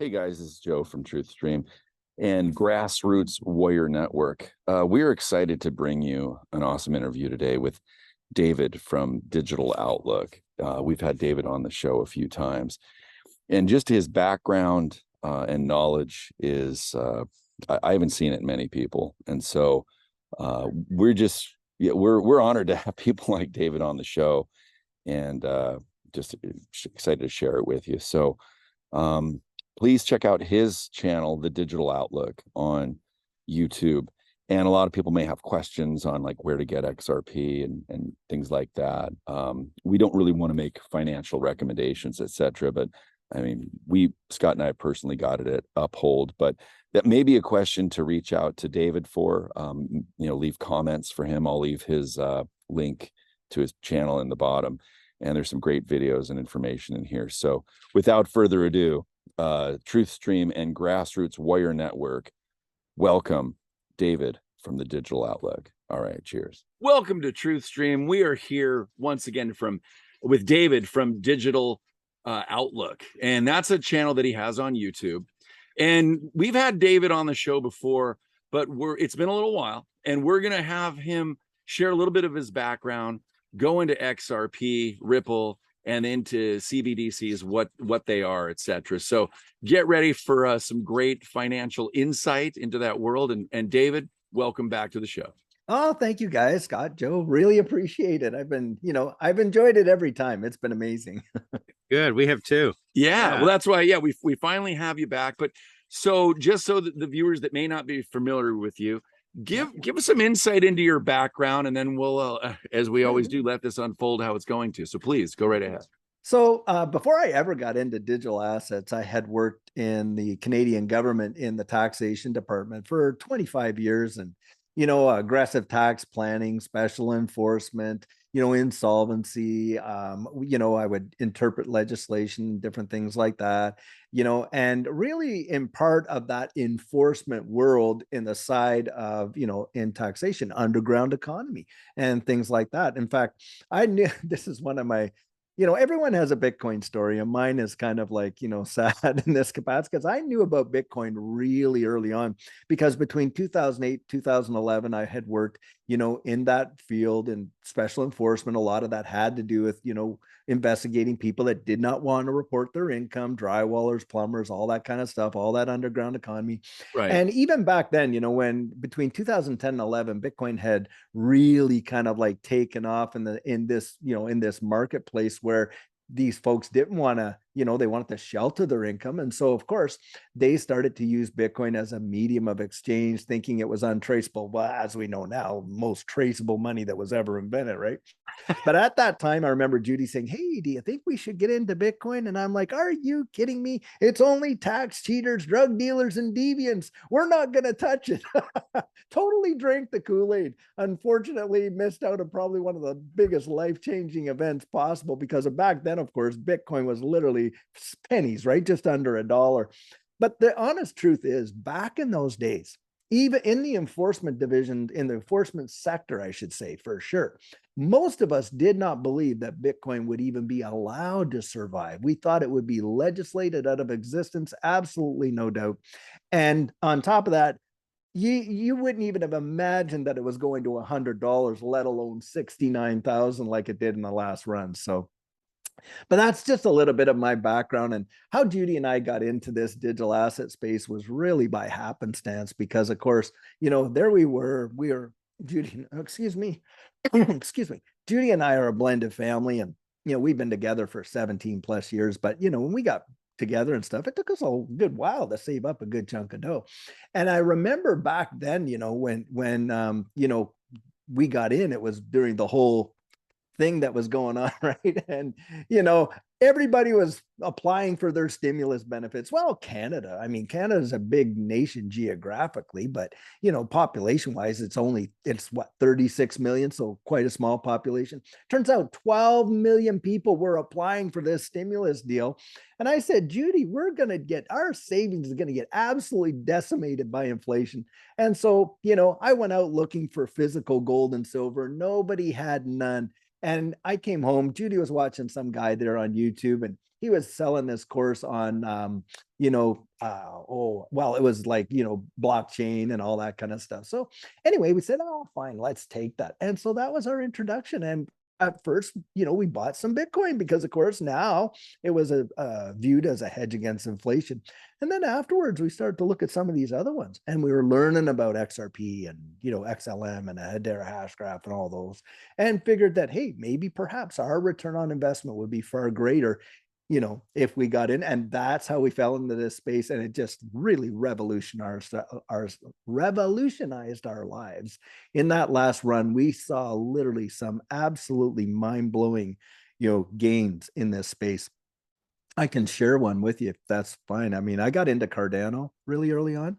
Hey guys, this is Joe from TruthStream and Grassroots Warrior Network. We're excited to bring you an awesome interview today with David from Digital Outlook. We've had David on the show a few times, and just his background and knowledge is I haven't seen it in many people, and so we're honored to have people like David on the show, and just excited to share it with you. So. Please check out his channel, The Digital Outlook, on YouTube. And a lot of people may have questions on like where to get XRP and things like that. We don't really want to make financial recommendations, etc. But I mean, Scott and I personally got it at Uphold, but that may be a question to reach out to David for. Leave comments for him. I'll leave his link to his channel in the bottom. And there's some great videos and information in here. So without further ado, TruthStream and Grassroots Warrior Network, welcome David from the Digital Outlook. All right, cheers. Welcome to TruthStream. We are here once again with David from Digital Outlook, and that's a channel that he has on YouTube. And we've had David on the show before, but it's been a little while, and we're going to have him share a little bit of his background, go into XRP, Ripple, and into CBDCs, what they are, etc. So get ready for some great financial insight into that world. And David, welcome back to the show. Oh, thank you guys, Scott, Joe. Really appreciate it. I've enjoyed it every time. It's been amazing. Good. We have too. Yeah. Well, that's why, we finally have you back. But so just so that the viewers that may not be familiar with you, give us some insight into your background, and then we'll, as we always do, let this unfold how it's going to. So please go right ahead. So before I ever got into digital assets, I had worked in the Canadian government in the taxation department for 25 years, and aggressive tax planning, special enforcement, insolvency. I would interpret legislation, different things like that, and really in part of that enforcement world in the side of, in taxation, underground economy and things like that. In fact, I knew this is one of my everyone has a Bitcoin story, and mine is kind of like, sad in this capacity, because I knew about Bitcoin really early on, because between 2008, 2011, I had worked, in that field in special enforcement. A lot of that had to do with, investigating people that did not want to report their income, drywallers, plumbers, all that kind of stuff, all that underground economy. Right. And even back then, when between 2010 and 11, Bitcoin had really kind of like taken off in this marketplace where these folks didn't want to, they wanted to shelter their income. And so, of course, they started to use Bitcoin as a medium of exchange, thinking it was untraceable. Well, as we know now, most traceable money that was ever invented, right? But at that time, I remember Judy saying, "Hey, do you think we should get into Bitcoin?" And I'm like, "Are you kidding me? It's only tax cheaters, drug dealers, and deviants. We're not going to touch it." Totally drank the Kool-Aid. Unfortunately, missed out on probably one of the biggest life-changing events possible, because back then, of course, Bitcoin was literally pennies, right? Just under $1. But the honest truth is, back in those days, even in the enforcement division, in the enforcement sector, I should say, for sure, most of us did not believe that Bitcoin would even be allowed to survive. We thought it would be legislated out of existence, absolutely no doubt. And on top of that, you wouldn't even have imagined that it was going to $100, let alone 69,000 like it did in the last run. So, but that's just a little bit of my background, and how Judy and I got into this digital asset space was really by happenstance, because of course, there we were Judy, excuse me, excuse me. Judy and I are a blended family, and, we've been together for 17 plus years, but, when we got together and stuff, it took us a good while to save up a good chunk of dough. And I remember back then, when we got in, it was during the whole thing that was going on, right? And everybody was applying for their stimulus benefits. Well, Canada is a big nation geographically, but population wise, it's what, 36 million, so quite a small population. Turns out 12 million people were applying for this stimulus deal. And I said, Judy, our savings is going to get absolutely decimated by inflation. And so, I went out looking for physical gold and silver. Nobody had none. And I came home, Judy was watching some guy there on YouTube, and he was selling this course on, it was like, blockchain and all that kind of stuff. So anyway, we said, oh, fine, let's take that. And so that was our introduction. And at first, we bought some Bitcoin because, of course, now it was viewed as a hedge against inflation. And then afterwards, we started to look at some of these other ones, and we were learning about XRP and, XLM and a Hedera hash graph and all those, and figured that, hey, maybe perhaps our return on investment would be far greater, if we got in. And that's how we fell into this space. And it just really revolutionized our lives. In that last run, we saw literally some absolutely mind-blowing, gains in this space. I can share one with you if that's fine. I mean, I got into Cardano really early on.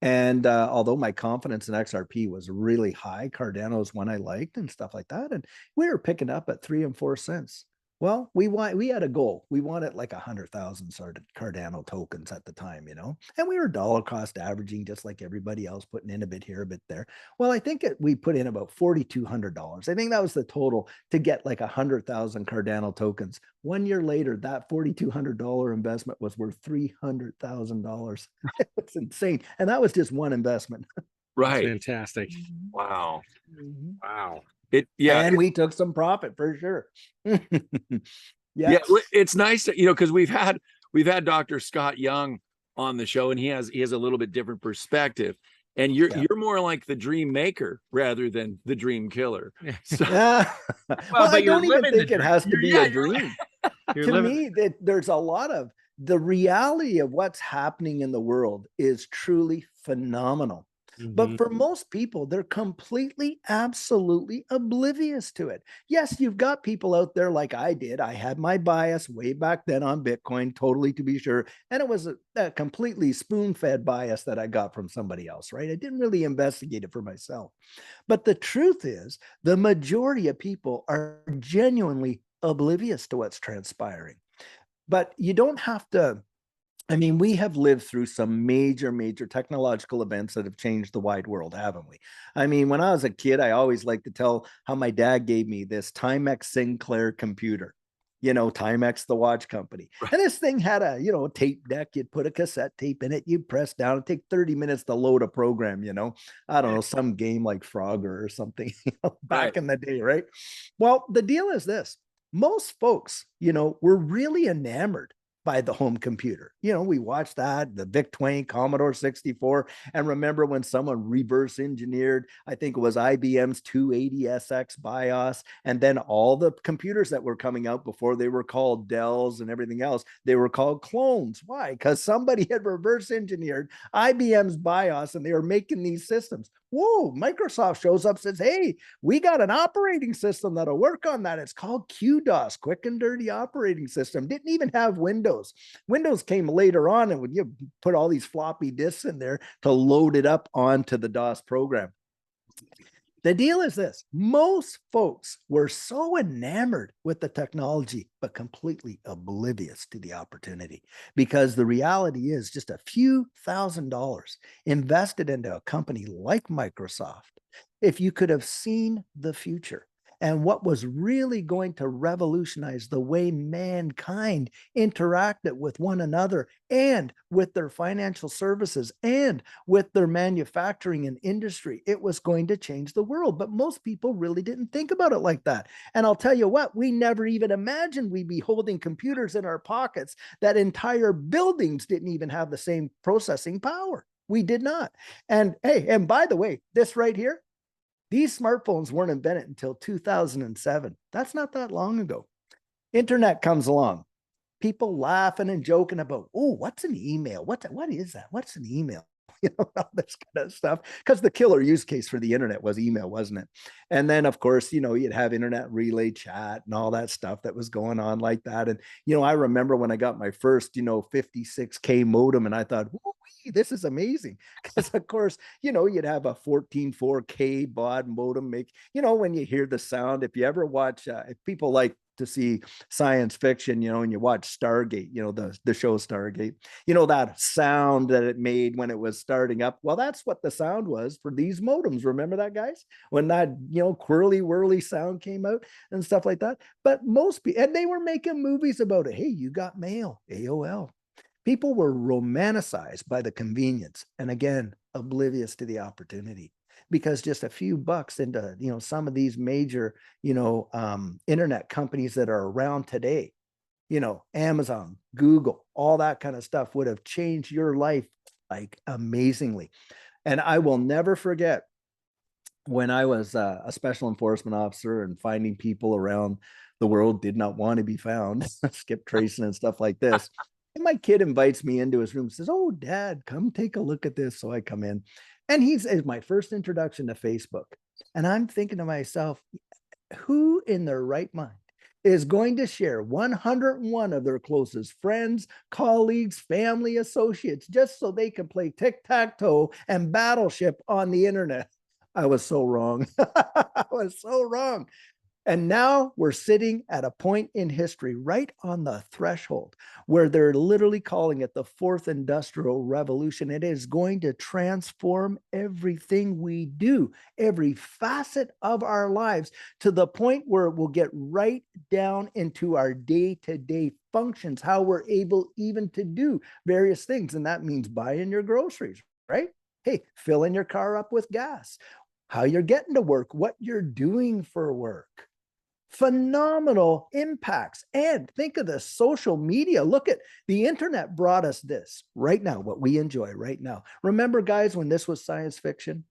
And although my confidence in XRP was really high, Cardano is one I liked and stuff like that. And we were picking up at 3 and 4 cents. Well, we had a goal. We wanted like 100,000 Cardano tokens at the time, and we were dollar cost averaging just like everybody else, putting in a bit here, a bit there. Well, I think we put in about $4,200. I think that was the total to get like 100,000 Cardano tokens. 1 year later, that $4,200 investment was worth $300,000. It's insane. And that was just one investment. Right. That's fantastic. Wow. Wow. And we took some profit for sure. Yeah, it's nice, because we've had Dr. Scott Young on the show, and he has a little bit different perspective. And you're more like the dream maker rather than the dream killer. So, well, I don't even think it has to be a dream. To me, there's a lot of the reality of what's happening in the world is truly phenomenal. But for most people, they're completely, absolutely oblivious to it. Yes, you've got people out there like I did. I had my bias way back then on Bitcoin, totally, to be sure. And it was a completely spoon-fed bias that I got from somebody else, right? I didn't really investigate it for myself. But the truth is, the majority of people are genuinely oblivious to what's transpiring. But you don't have to. I mean, we have lived through some major, major technological events that have changed the wide world, haven't we? I mean, when I was a kid, I always liked to tell how my dad gave me this Timex Sinclair computer, Timex, the watch company. Right. And this thing had a, tape deck. You'd put a cassette tape in it. You'd press down. It'd take 30 minutes to load a program, I don't know, some game like Frogger or something, back in the day, right? Well, the deal is this. Most folks, were really enamored by the home computer. We watched that, the VIC-20, Commodore 64. And remember when someone reverse engineered, I think it was IBM's 280SX BIOS, and then all the computers that were coming out before they were called Dells and everything else, they were called clones. Why? Because somebody had reverse engineered IBM's BIOS and they were making these systems. Whoa, Microsoft shows up, says, hey, we got an operating system that'll work on that. It's called QDOS, quick and dirty operating system. Didn't even have Windows. Windows came later on, and when you put all these floppy disks in there to load it up onto the DOS program. The deal is this. Most folks were so enamored with the technology, but completely oblivious to the opportunity, because the reality is just a few $1,000s invested into a company like Microsoft. If you could have seen the future and what was really going to revolutionize the way mankind interacted with one another and with their financial services and with their manufacturing and industry, it was going to change the world. But most people really didn't think about it like that. And I'll tell you what, we never even imagined we'd be holding computers in our pockets that entire buildings didn't even have the same processing power. We did not. And hey, and by the way, this right here, these smartphones weren't invented until 2007. That's not that long ago. Internet comes along. People laughing and joking about, oh, what's an email? What is that? What's an email? All this kind of stuff. Because the killer use case for the internet was email, wasn't it? And then, of course, you'd have internet relay chat and all that stuff that was going on like that. And, I remember when I got my first, 56K modem, and I thought, this is amazing. Because, of course, you'd have a 14.4K baud modem make, when you hear the sound, if you ever watch, if people like to see science fiction, you know, and you watch Stargate, you know, the show Stargate, you know, that sound that it made when it was starting up. Well, that's what the sound was for these modems. Remember that, guys? When that, you know, quirly whirly sound came out and stuff like that. But most people, and they were making movies about it. Hey, you got mail, AOL. People were romanticized by the convenience, and again, oblivious to the opportunity, because just a few bucks into, you know, some of these major, you know, internet companies that are around today, you know, Amazon, Google, all that kind of stuff would have changed your life like amazingly. And I will never forget when I was a special enforcement officer and finding people around the world did not want to be found, skip tracing and stuff like this. And my kid invites me into his room, says, "Oh, Dad, come take a look at this." So I come in, and is my first introduction to Facebook. And I'm thinking to myself, who in their right mind is going to share 101 of their closest friends, colleagues, family, associates, just so they can play tic-tac-toe and Battleship on the internet? I was so wrong. I was so wrong. And now we're sitting at a point in history, right on the threshold, where they're literally calling it the fourth industrial revolution. It is going to transform everything we do, every facet of our lives, to the point where it will get right down into our day-to-day functions, how we're able even to do various things. And that means buying your groceries, right? Hey, filling your car up with gas, how you're getting to work, what you're doing for work. Phenomenal impacts. And think of the social media. Look at the internet brought us this right now, what we enjoy right now. Remember, guys, when this was science fiction?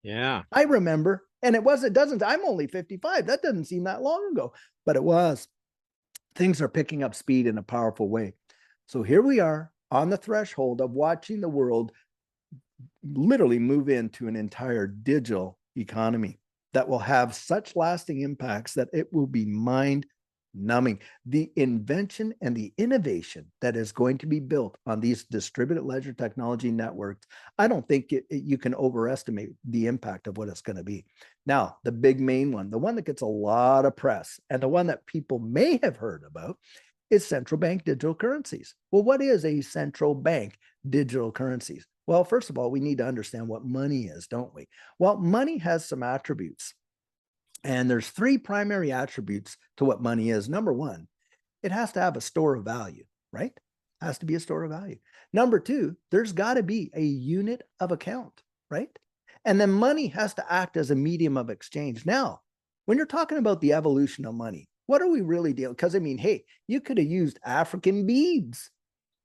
Yeah. I remember. And it doesn't, I'm only 55. That doesn't seem that long ago, but it was. Things are picking up speed in a powerful way. So here we are on the threshold of watching the world literally move into an entire digital economy that will have such lasting impacts that it will be mind numbing. The invention and the innovation that is going to be built on these distributed ledger technology networks, I don't think you can overestimate the impact of what it's going to be. Now, the big main one, the one that gets a lot of press and the one that people may have heard about, is central bank digital currencies. Well, what is a central bank digital currencies? Well, first of all, we need to understand what money is, don't we? Well, money has some attributes. And there's three primary attributes to what money is. Number one, it has to have a store of value, right? Has to be a store of value. Number two, there's got to be a unit of account, right? And then money has to act as a medium of exchange. Now, when you're talking about the evolution of money, what are we really dealing? Because I mean, hey, you could have used African beads,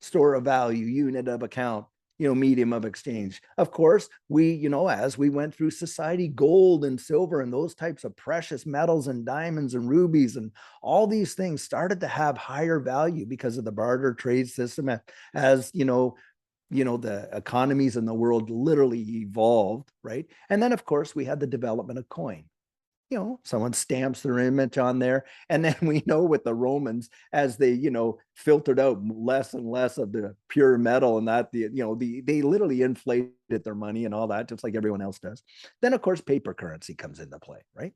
store of value, unit of account, you know, medium of exchange. Of course, we, you know, as we went through society, gold and silver and those types of precious metals and diamonds and rubies and all these things started to have higher value because of the barter trade system as, you know, the economies in the world literally evolved, right? And then, of course, we had the development of coin. You know, someone stamps their image on there. And then we know with the Romans, as they, you know, filtered out less and less of the pure metal and that, they literally inflated their money and all that, just like everyone else does. Then, of course, paper currency comes into play, right?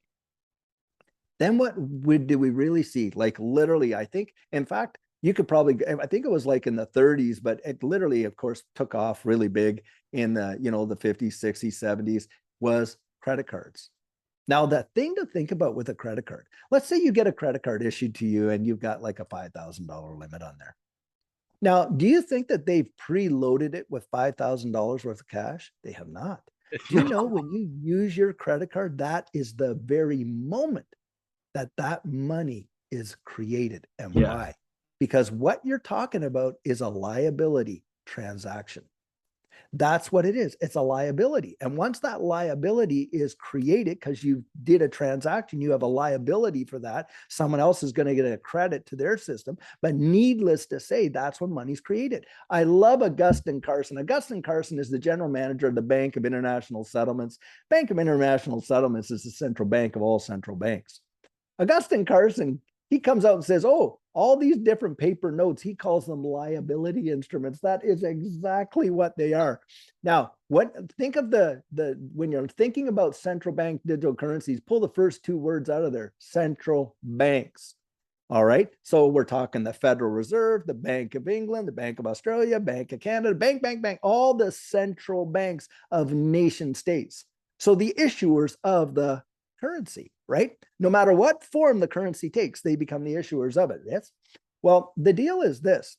Then did we really see? Like literally, I think, in fact, you could probably, I think it was like in the 30s, but it literally, of course, took off really big in the, you know, the 50s, 60s, 70s, was credit cards. Now, the thing to think about with a credit card, let's say you get a credit card issued to you and you've got like a $5,000 limit on there. Now, do you think that they've preloaded it with $5,000 worth of cash? They have not. Do you know when you use your credit card, that is the very moment that money is created. And why? Because what you're talking about is a liability transaction. That's what it is. It's a liability. And once that liability is created, because you did a transaction, you have a liability for that. Someone else is going to get a credit to their system. But needless to say, that's when money's created. I love Augustin Carson. Augustin Carson is the general manager of the Bank of International Settlements. Bank of International Settlements is the central bank of all central banks. Augustin Carson, he comes out and says, oh, all these different paper notes, he calls them liability instruments. That is exactly what they are. Now, think of when you're thinking about central bank digital currencies, pull the first two words out of there, central banks. All right. So we're talking the Federal Reserve, the Bank of England, the Bank of Australia, Bank of Canada, bank, all the central banks of nation states. So the issuers of the currency, right? No matter what form the currency takes, they become the issuers of it. Yes. Well, the deal is this.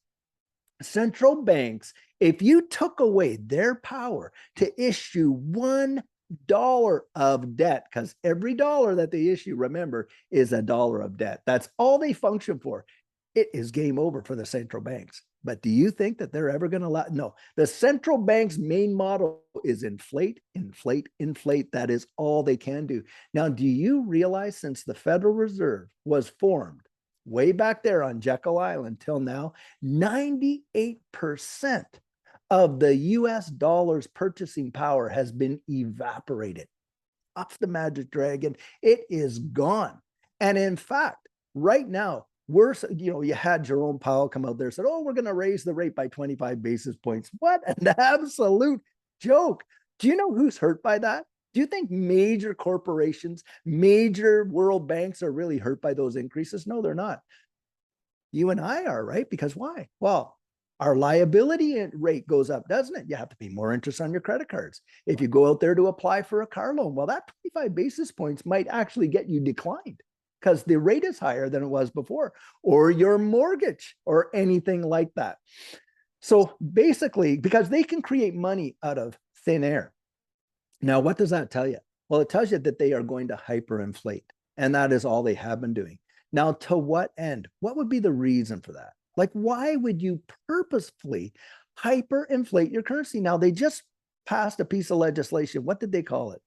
Central banks, if you took away their power to issue $1 of debt, because every dollar that they issue, remember, is a dollar of debt. That's all they function for. It is game over for the central banks. But do you think that they're ever going to allow? No, the central bank's main model is inflate, inflate, inflate. That is all they can do. Now, do you realize since the Federal Reserve was formed way back there on Jekyll Island till now, 98% of the US dollar's purchasing power has been evaporated off the magic dragon. It is gone. And in fact, right now, you had Jerome Powell come out there and said, oh, we're going to raise the rate by 25 basis points. What an absolute joke. Do you know who's hurt by that? Do you think major corporations, major world banks are really hurt by those increases? No, they're not. You and I are, right? Because why? Well, our liability rate goes up, doesn't it? You have to pay more interest on your credit cards. If you go out there to apply for a car loan, well, that 25 basis points might actually get you declined because the rate is higher than it was before, or your mortgage or anything like that. So basically, because they can create money out of thin air. Now, what does that tell you? Well, it tells you that they are going to hyperinflate, and that is all they have been doing. Now, to what end? What would be the reason for that? Like, why would you purposefully hyperinflate your currency? Now, they just passed a piece of legislation. What did they call it?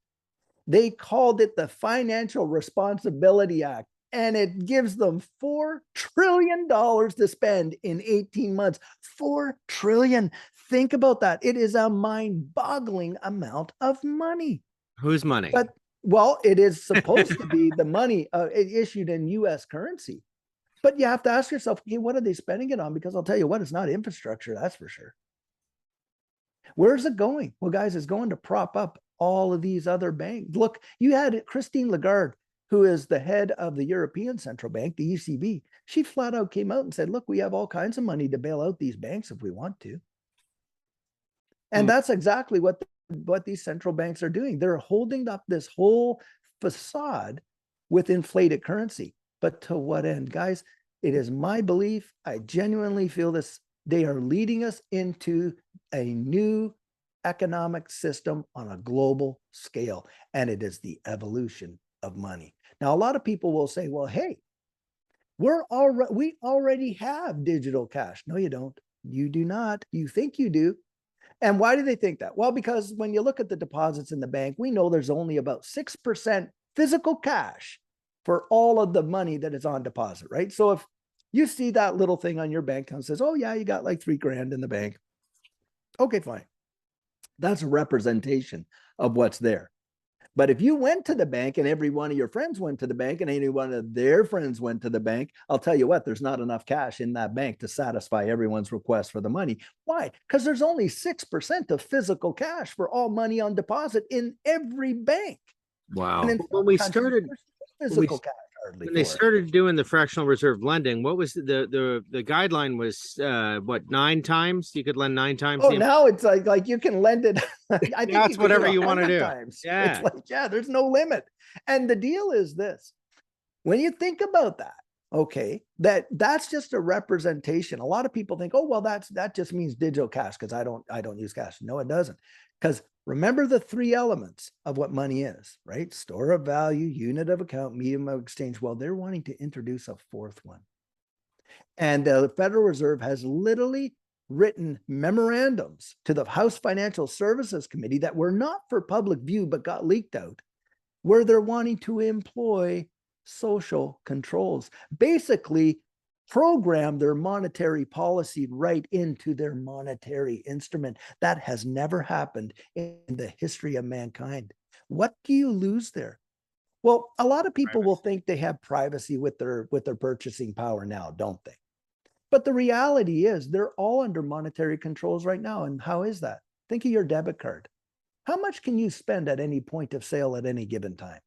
They called it the Financial Responsibility Act, and it gives them $4 trillion to spend in 18 months. $4 trillion. Think about that. It is a mind-boggling amount of money. Whose money? But, well, it is supposed to be the money issued in U.S. currency. But you have to ask yourself, okay, what are they spending it on? Because I'll tell you what, it's not infrastructure, that's for sure. Where's it going? Well, guys, it's going to prop up all of these other banks. Look, you had Christine Lagarde, who is the head of the European Central Bank, the ECB. She flat out came out and said, look, we have all kinds of money to bail out these banks if we want to. And that's exactly what these central banks are doing. They're holding up this whole facade with inflated currency. But to what end? Guys, it is my belief, I genuinely feel this, they are leading us into a new economic system on a global scale, and it is the evolution of money. Now, a lot of people will say, well, hey, we already have digital cash. No, you don't. You do not. You think you do. And why do they think that? Well, because when you look at the deposits in the bank, we know there's only about 6% physical cash for all of the money that is on deposit, right? So if you see that little thing on your bank account says, oh yeah, you got like $3,000 in the bank. Okay, fine. That's a representation of what's there. But if you went to the bank and every one of your friends went to the bank and any one of their friends went to the bank, I'll tell you what, there's not enough cash in that bank to satisfy everyone's request for the money. Why? Because there's only 6% of physical cash for all money on deposit in every bank. Wow. When we started physical cash. When they started doing the fractional reserve lending, what was the guideline was what, 9 times? You could lend 9 times. Oh, now it's like you can lend it. I think that's whatever you want to do. Times. Yeah. It's like, yeah, there's no limit. And the deal is this. When you think about that, okay, that's just a representation. A lot of people think, oh, well, that just means digital cash because I don't use cash. No, it doesn't. Because remember the 3 elements of what money is, right? Store of value, unit of account, medium of exchange. Well, they're wanting to introduce a 4th one. And the Federal Reserve has literally written memorandums to the House Financial Services Committee that were not for public view, but got leaked out, where they're wanting to employ social controls, basically program their monetary policy right into their monetary instrument. That has never happened in the history of mankind. What do you lose there? Well, a lot of people will think they have privacy with their purchasing power now, don't they? But the reality is they're all under monetary controls right now. And how is that? Think of your debit card. How much can you spend at any point of sale at any given time?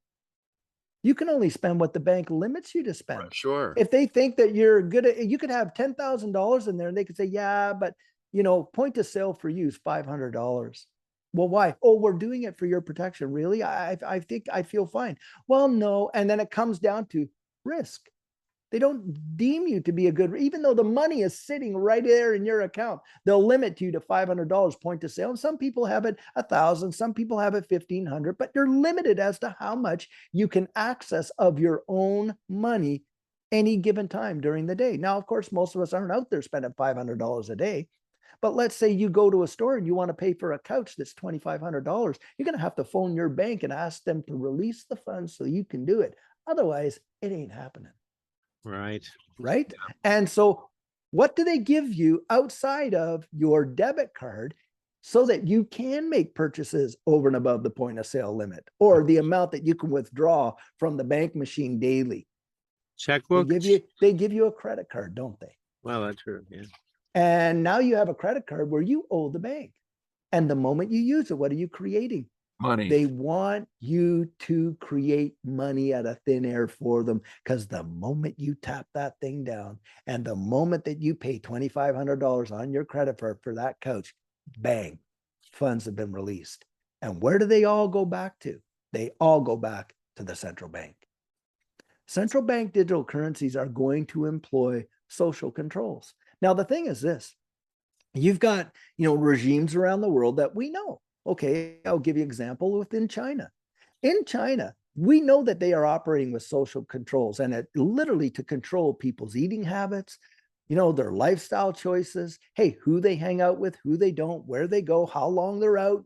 You can only spend what the bank limits you to spend. Sure. If they think that you're good at, you could have $10,000 in there and they could say, yeah, but point of sale for you is $500. Well, why? Oh, we're doing it for your protection. Really? I think I feel fine. Well, no. And then it comes down to risk. They don't deem you to be a good, even though the money is sitting right there in your account, they'll limit you to $500 point of sale. And some people have it 1,000, some people have it 1,500, but you're limited as to how much you can access of your own money any given time during the day. Now, of course, most of us aren't out there spending $500 a day. But let's say you go to a store and you want to pay for a couch that's $2,500. You're going to have to phone your bank and ask them to release the funds so you can do it. Otherwise, it ain't happening. Right. Right. And so what do they give you outside of your debit card so that you can make purchases over and above the point of sale limit or the amount that you can withdraw from the bank machine daily? Checkbook. They give you a credit card, don't they? Well, that's true. Yeah. And now you have a credit card where you owe the bank. And the moment you use it, what are you creating? Money. They want you to create money out of thin air for them, because the moment you tap that thing down and the moment that you pay $2,500 on your credit for that couch, bang, funds have been released. And where do they all go back to? They all go back to the central bank. Central bank digital currencies are going to employ social controls. Now, the thing is this, you've got, regimes around the world that we know. Okay, I'll give you an example within China. In China, we know that they are operating with social controls, and it literally to control people's eating habits, their lifestyle choices, hey, who they hang out with, who they don't, where they go, how long they're out,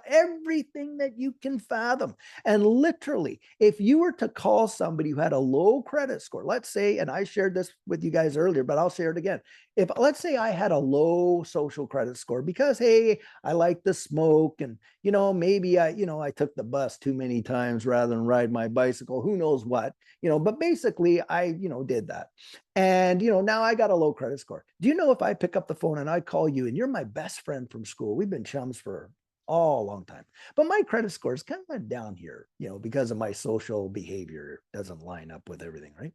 everything that you can fathom. And literally, if you were to call somebody who had a low credit score, let's say, and I shared this with you guys earlier, but I'll share it again. If let's say I had a low social credit score because, hey, I like to smoke and, maybe I took the bus too many times rather than ride my bicycle, who knows what, but basically I, did that. And, now I got a low credit score. Do you know if I pick up the phone and I call you and you're my best friend from school, we've been chums for a long time, but my credit score is kind of went down here, because of my social behavior doesn't line up with everything, right?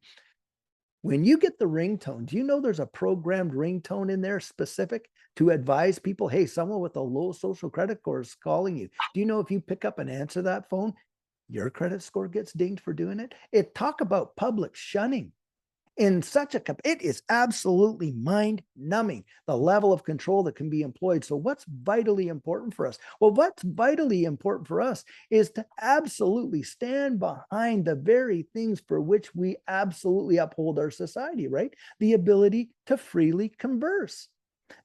When you get the ringtone, do you know there's a programmed ringtone in there specific to advise people, hey, someone with a low social credit score is calling you. Do you know if you pick up and answer that phone, your credit score gets dinged for doing it? Talk about public shunning. In such it is absolutely mind-numbing, the level of control that can be employed. So what's vitally important for us? Well, what's vitally important for us is to absolutely stand behind the very things for which we absolutely uphold our society, right? The ability to freely converse.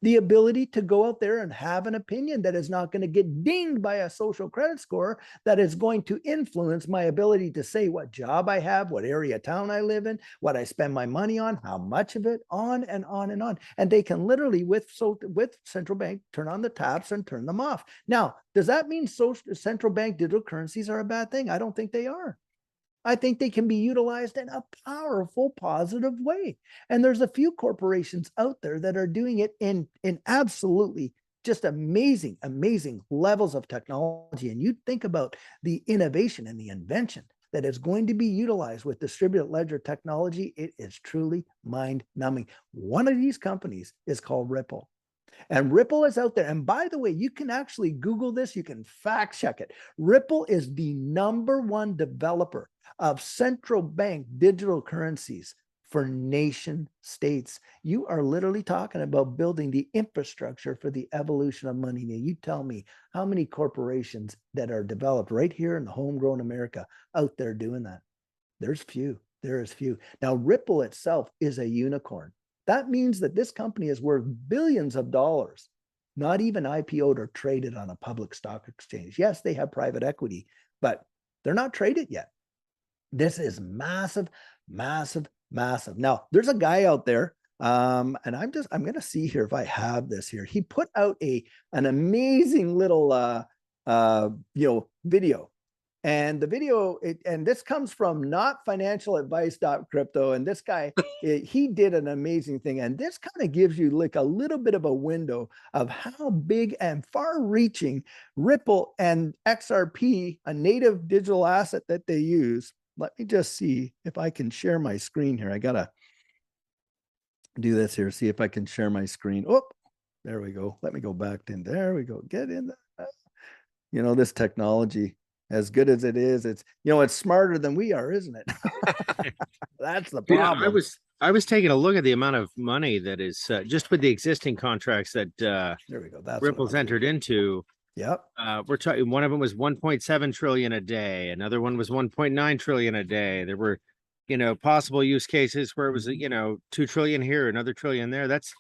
The ability to go out there and have an opinion that is not going to get dinged by a social credit score that is going to influence my ability to say what job I have, what area of town I live in, what I spend my money on, how much of it, on and on and on. And they can literally, with central bank, turn on the taps and turn them off. Now, does that mean central bank digital currencies are a bad thing? I don't think they are. I think they can be utilized in a powerful, positive way. And there's a few corporations out there that are doing it in absolutely just amazing, amazing levels of technology. And you think about the innovation and the invention that is going to be utilized with distributed ledger technology, it is truly mind-numbing. One of these companies is called Ripple. And Ripple is out there. And by the way, you can actually Google this. You can fact check it. Ripple is the #1 developer of central bank digital currencies for nation states. You are literally talking about building the infrastructure for the evolution of money. Now, you tell me how many corporations that are developed right here in the homegrown America out there doing that. There's few. There is few. Now, Ripple itself is a unicorn. That means that this company is worth billions of dollars, not even IPO'd or traded on a public stock exchange. Yes, they have private equity, but they're not traded yet. This is massive, massive, massive. Now, there's a guy out there, and I'm going to see here if I have this here. He put out an amazing little, video. And the video, and this comes from notfinancialadvice.crypto. And this guy, he did an amazing thing. And this kind of gives you like a little bit of a window of how big and far reaching Ripple and XRP, a native digital asset that they use, let me just see if I can share my screen here. I gotta do this here, see if I can share my screen. Oh, there we go. Let me go back in. There we go. Get in there. You know, this technology, as good as it is, it's, you know, it's smarter than we are, isn't it? That's the problem. Yeah, I was taking a look at the amount of money that is just with the existing contracts that there we go. That's Ripple's entered into. Yep. We're talking, one of them was 1.7 trillion a day. Another one was 1.9 trillion a day. There were, you know, possible use cases where it was, you know, 2 trillion here, another trillion there. That's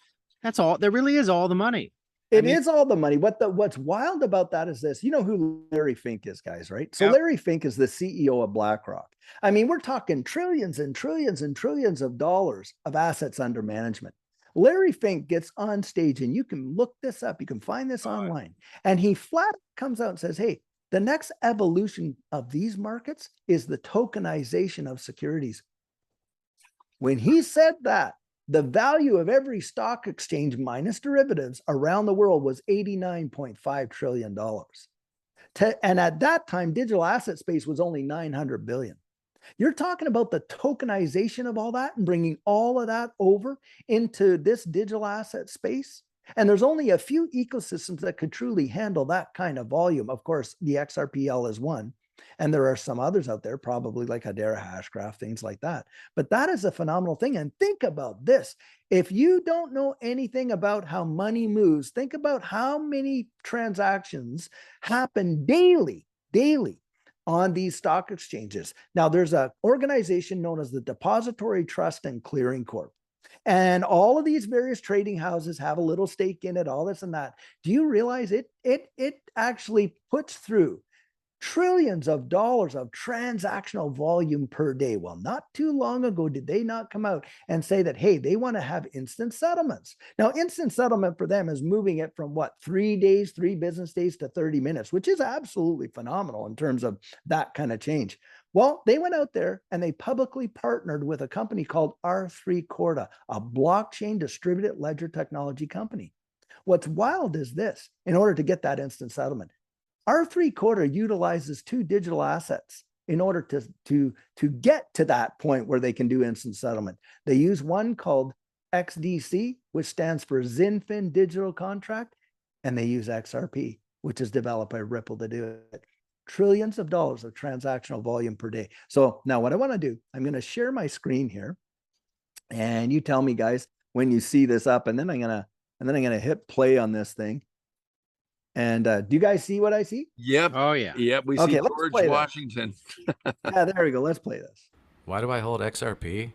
all. There really is all the money. It is all the money. What's wild about that is this. You know who Larry Fink is, guys, right? So Yep. Larry Fink is the CEO of BlackRock. I mean, we're talking trillions and trillions and trillions of dollars of assets under management. Larry Fink gets on stage, and you can look this up. You can find this online. And he flat comes out and says, hey, the next evolution of these markets is the tokenization of securities. When he said that, the value of every stock exchange minus derivatives around the world was $89.5 trillion. And at that time, digital asset space was only 900 billion. You're talking about the tokenization of all that and bringing all of that over into this digital asset space. And there's only a few ecosystems that could truly handle that kind of volume. Of course, the XRPL is one. And there are some others out there, probably like Hedera, Hashgraph, things like that. But that is a phenomenal thing. And think about this. If you don't know anything about how money moves, think about how many transactions happen daily on these stock exchanges. Now, there's an organization known as the Depository Trust and Clearing Corp. And all of these various trading houses have a little stake in it, all this and that. Do you realize it actually puts through trillions of dollars of transactional volume per day? Well, not too long ago, did they not come out and say that, hey, they want to have instant settlements? Now, instant settlement for them is moving it from what, 3 business days to 30 minutes, which is absolutely phenomenal in terms of that kind of change. Well, they went out there and they publicly partnered with a company called R3 Corda, a blockchain distributed ledger technology company. What's wild is this: in order to get that instant settlement, R3 Corda utilizes 2 digital assets in order to get to that point where they can do instant settlement. They use one called XDC, which stands for XinFin Digital Contract, and they use XRP, which is developed by Ripple to do it. Trillions of dollars of transactional volume per day. So now what I want to do, I'm going to share my screen here, and you tell me, guys, when you see this up, and then I'm gonna hit play on this thing. And do you guys see what I see? Yep. Oh yeah. Yep. We Okay, see let's George play that. Washington. Yeah, there we go. Let's play this. Why do I hold XRP?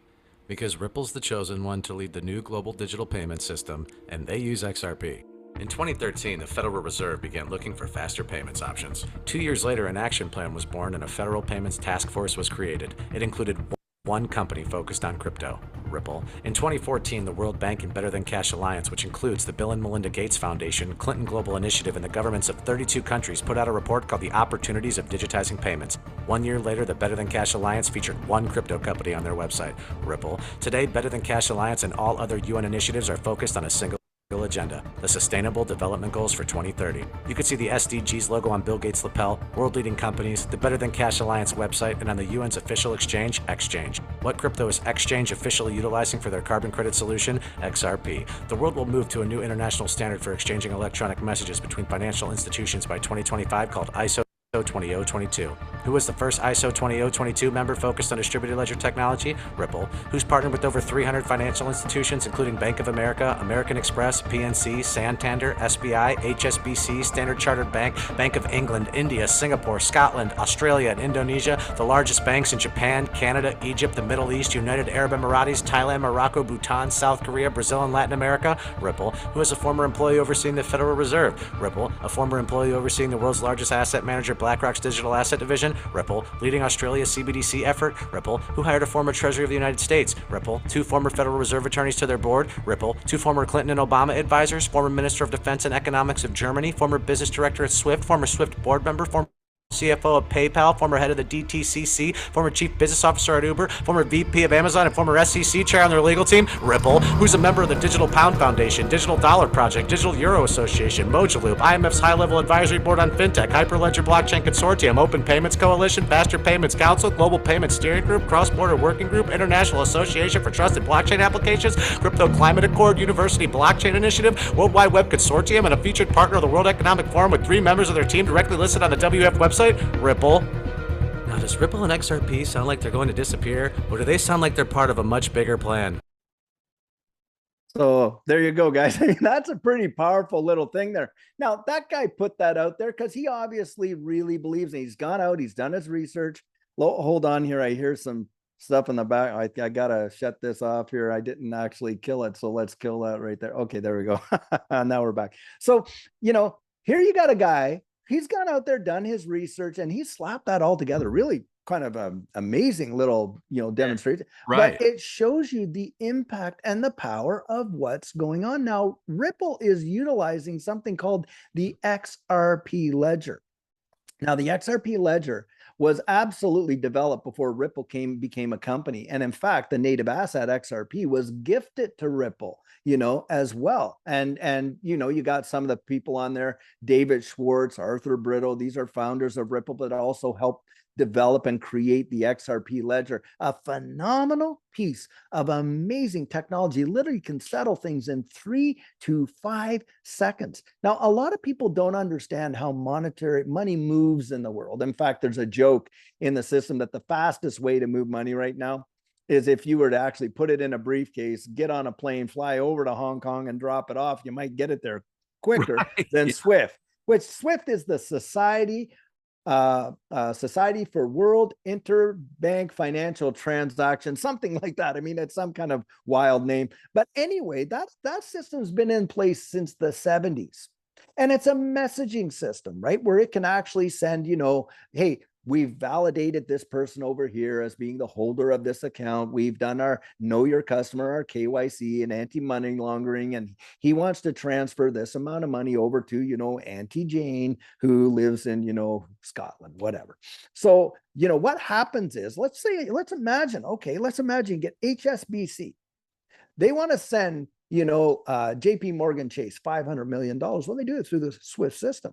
Because Ripple's the chosen one to lead the new global digital payment system, and they use XRP. In 2013, the Federal Reserve began looking for faster payments options. 2 years later, an action plan was born and a federal payments task force was created. It included one company focused on crypto, Ripple. In 2014, the World Bank and Better Than Cash Alliance, which includes the Bill and Melinda Gates Foundation, Clinton Global Initiative, and the governments of 32 countries, put out a report called The Opportunities of Digitizing Payments. 1 year later, the Better Than Cash Alliance featured one crypto company on their website, Ripple. Today, Better Than Cash Alliance and all other UN initiatives are focused on a single agenda, the Sustainable Development Goals for 2030. You can see the SDGs logo on Bill Gates' lapel, world-leading companies, the Better Than Cash Alliance website, and on the UN's official exchange, Exchange. What crypto is Exchange officially utilizing for their carbon credit solution? XRP. The world will move to a new international standard for exchanging electronic messages between financial institutions by 2025 called ISO 20022. Who was the first ISO 20022 member focused on distributed ledger technology? Ripple. Who's partnered with over 300 financial institutions, including Bank of America, American Express, PNC, Santander, SBI, HSBC, Standard Chartered Bank, Bank of England, India, Singapore, Scotland, Australia, and Indonesia, the largest banks in Japan, Canada, Egypt, the Middle East, United Arab Emirates, Thailand, Morocco, Bhutan, South Korea, Brazil, and Latin America? Ripple. Who is a former employee overseeing the Federal Reserve? Ripple. A former employee overseeing the world's largest asset manager, BlackRock's digital asset division? Ripple. Leading Australia's CBDC effort? Ripple. Who hired a former Treasury of the United States? Ripple. 2 former Federal Reserve attorneys to their board? Ripple. 2 former Clinton and Obama advisors? Former Minister of Defense and Economics of Germany? Former business director at SWIFT? Former SWIFT board member? Former CFO of PayPal, former head of the DTCC, former chief business officer at Uber, former VP of Amazon, and former SEC chair on their legal team. Ripple, who's a member of the Digital Pound Foundation, Digital Dollar Project, Digital Euro Association, Mojaloop, IMF's high-level advisory board on fintech, Hyperledger Blockchain Consortium, Open Payments Coalition, Faster Payments Council, Global Payments Steering Group, Cross-Border Working Group, International Association for Trusted Blockchain Applications, Crypto Climate Accord, University Blockchain Initiative, World Wide Web Consortium, and a featured partner of the World Economic Forum with 3 members of their team directly listed on the WF website. Ripple. Now, does Ripple and XRP sound like they're going to disappear, or do they sound like they're part of a much bigger plan? So there you go, guys. I mean, that's a pretty powerful little thing there. Now, that guy put that out there because he obviously really believes it. He's gone out, he's done his research. Hold on here. I hear some stuff in the back. I gotta shut this off here. I didn't actually kill it, so let's kill that right there. Okay, there we go. Now we're back. So, you know, here you got a guy, he's gone out there, done his research, and he slapped that all together. Really kind of an amazing little, you know, demonstration. Right. But it shows you the impact and the power of what's going on. Now, Ripple is utilizing something called the XRP ledger. Now, the XRP ledger was absolutely developed before Ripple became a company. And in fact, the native asset XRP was gifted to Ripple, you know, as well. And you know, you got some of the people on there, David Schwartz, Arthur Britto, these are founders of Ripple, but also helped develop and create the XRP ledger, a phenomenal piece of amazing technology. Literally can settle things in 3 to 5 seconds. Now, a lot of people don't understand how monetary money moves in the world. In fact, there's a joke in the system that the fastest way to move money right now is if you were to actually put it in a briefcase, get on a plane, fly over to Hong Kong and drop it off. You might get it there quicker than SWIFT, which SWIFT is the Society for World Interbank Financial Transactions, something like that. I mean, it's some kind of wild name. But anyway, that system's been in place since the 70s. And it's a messaging system, right? Where it can actually send, you know, hey, we've validated this person over here as being the holder of this account. We've done our know your customer, our KYC and anti-money laundering. And he wants to transfer this amount of money over to, you know, Auntie Jane, who lives in, you know, Scotland, whatever. So, you know, what happens is, let's imagine get HSBC. They want to send, you know, JP Morgan Chase $500 million. Well, they do it through the SWIFT system.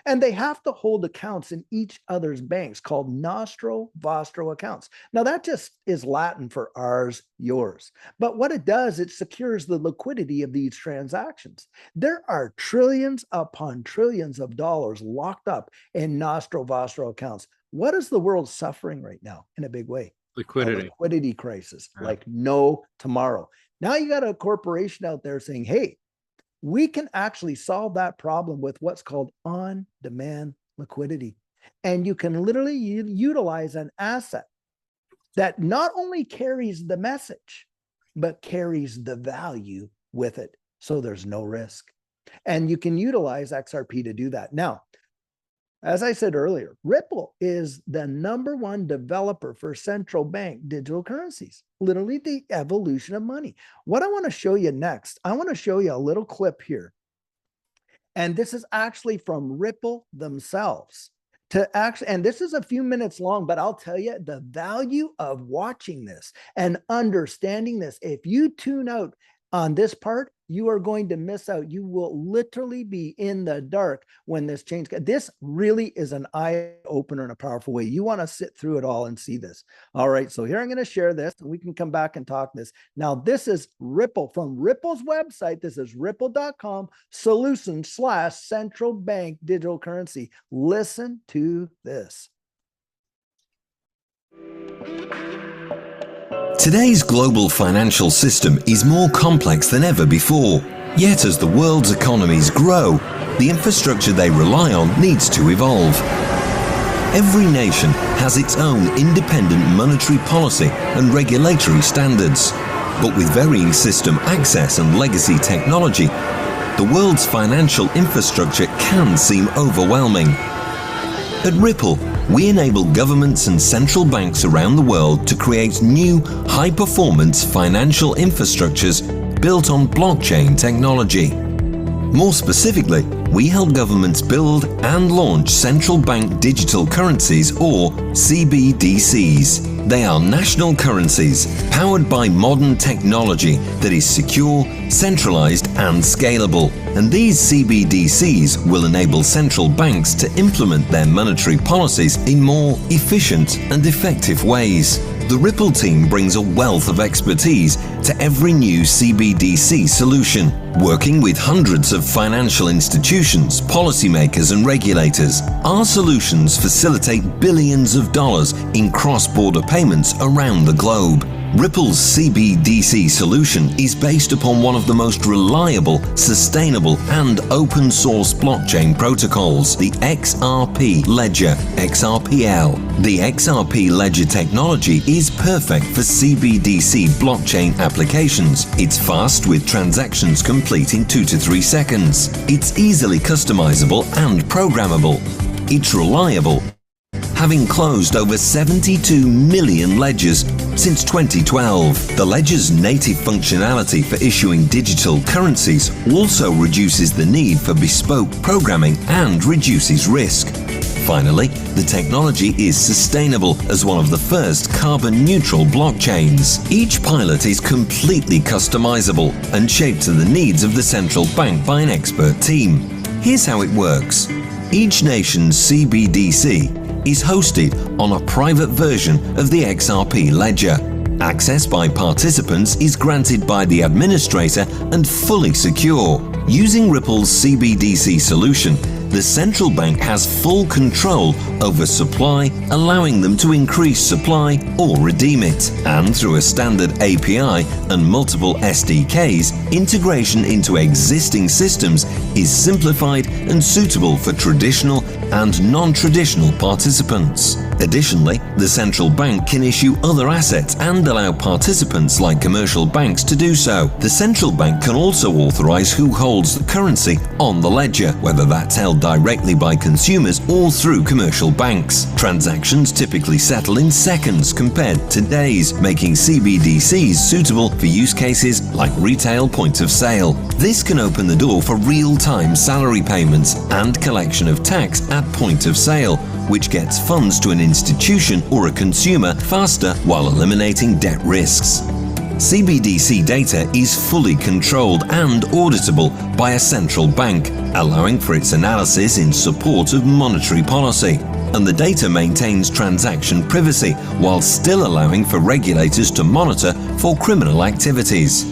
And they have to hold accounts in each other's banks called nostro vostro accounts. Now, that just is Latin for ours, yours. But what it does, it secures the liquidity of these transactions. There are trillions upon trillions of dollars locked up in nostro vostro accounts. What is the world suffering right now in a big way? Liquidity. A liquidity crisis, like no tomorrow. Now you got a corporation out there saying, hey, we can actually solve that problem with what's called on-demand liquidity. And you can literally utilize an asset that not only carries the message, but carries the value with it. So there's no risk. And you can utilize XRP to do that. Now, as I said earlier, Ripple is the #1 developer for central bank digital currencies, literally the evolution of money. What I want to show you next, I want to show you a little clip here. And this is actually from Ripple themselves. And this is a few minutes long, but I'll tell you the value of watching this and understanding this. If you tune out on this part, you are going to miss out. You will literally be in the dark when this change. This really is an eye opener in a powerful way. You want to sit through it all and see this. All right. So here I'm going to share this and we can come back and talk this. Now, this is Ripple from Ripple's website. This is ripple.com solution/central bank digital currency. Listen to this. Today's global financial system is more complex than ever before. Yet as the world's economies grow, the infrastructure they rely on needs to evolve. Every nation has its own independent monetary policy and regulatory standards. But with varying system access and legacy technology, the world's financial infrastructure can seem overwhelming. At Ripple, we enable governments and central banks around the world to create new, high-performance financial infrastructures built on blockchain technology. More specifically, we help governments build and launch central bank digital currencies, or CBDCs. They are national currencies powered by modern technology that is secure, centralized, and scalable. And these CBDCs will enable central banks to implement their monetary policies in more efficient and effective ways. The Ripple team brings a wealth of expertise to every new CBDC solution, working with hundreds of financial institutions, policymakers, and regulators. Our solutions facilitate billions of dollars in cross-border payments around the globe. Ripple's CBDC solution is based upon one of the most reliable, sustainable, and open source blockchain protocols, the XRP ledger, XRPL. The XRP ledger technology is perfect for CBDC blockchain applications. It's fast, with transactions complete in 2 to 3 seconds. It's easily customizable and programmable. It's reliable, having closed over 72 million ledgers since 2012. The ledger's native functionality for issuing digital currencies also reduces the need for bespoke programming and reduces risk. Finally, the technology is sustainable as one of the first carbon-neutral blockchains. Each pilot is completely customizable and shaped to the needs of the central bank by an expert team. Here's how it works. Each nation's CBDC is hosted on a private version of the XRP ledger. Access by participants is granted by the administrator and fully secure. Using Ripple's CBDC solution, the central bank has full control over supply, allowing them to increase supply or redeem it. And through a standard API and multiple SDKs, integration into existing systems is simplified and suitable for traditional and non-traditional participants. Additionally, the central bank can issue other assets and allow participants like commercial banks to do so. The central bank can also authorize who holds the currency on the ledger, whether that's held directly by consumers or through commercial banks. Transactions typically settle in seconds compared to days, making CBDCs suitable for use cases like retail point of sale. This can open the door for real-time salary payments and collection of tax at point of sale, which gets funds to an institution or a consumer faster while eliminating debt risks. CBDC data is fully controlled and auditable by a central bank, allowing for its analysis in support of monetary policy. And the data maintains transaction privacy while still allowing for regulators to monitor for criminal activities.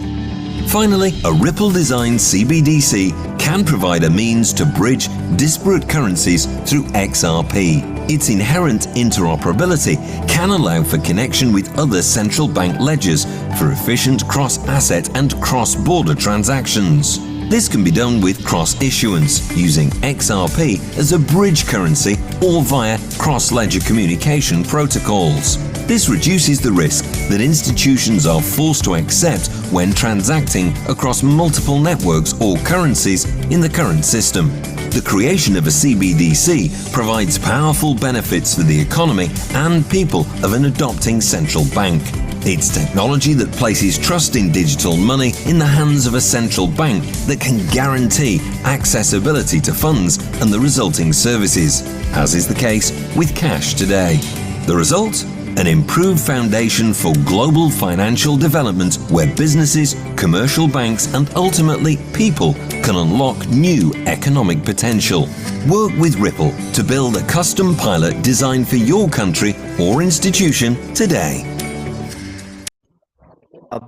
Finally, a Ripple-designed CBDC can provide a means to bridge disparate currencies through XRP. Its inherent interoperability can allow for connection with other central bank ledgers for efficient cross-asset and cross-border transactions. This can be done with cross-issuance, using XRP as a bridge currency or via cross-ledger communication protocols. This reduces the risk that institutions are forced to accept when transacting across multiple networks or currencies in the current system. The creation of a CBDC provides powerful benefits for the economy and people of an adopting central bank. It's technology that places trust in digital money in the hands of a central bank that can guarantee accessibility to funds and the resulting services, as is the case with cash today. The result? An improved foundation for global financial development where businesses, commercial banks, and ultimately people can unlock new economic potential. Work with Ripple to build a custom pilot designed for your country or institution today.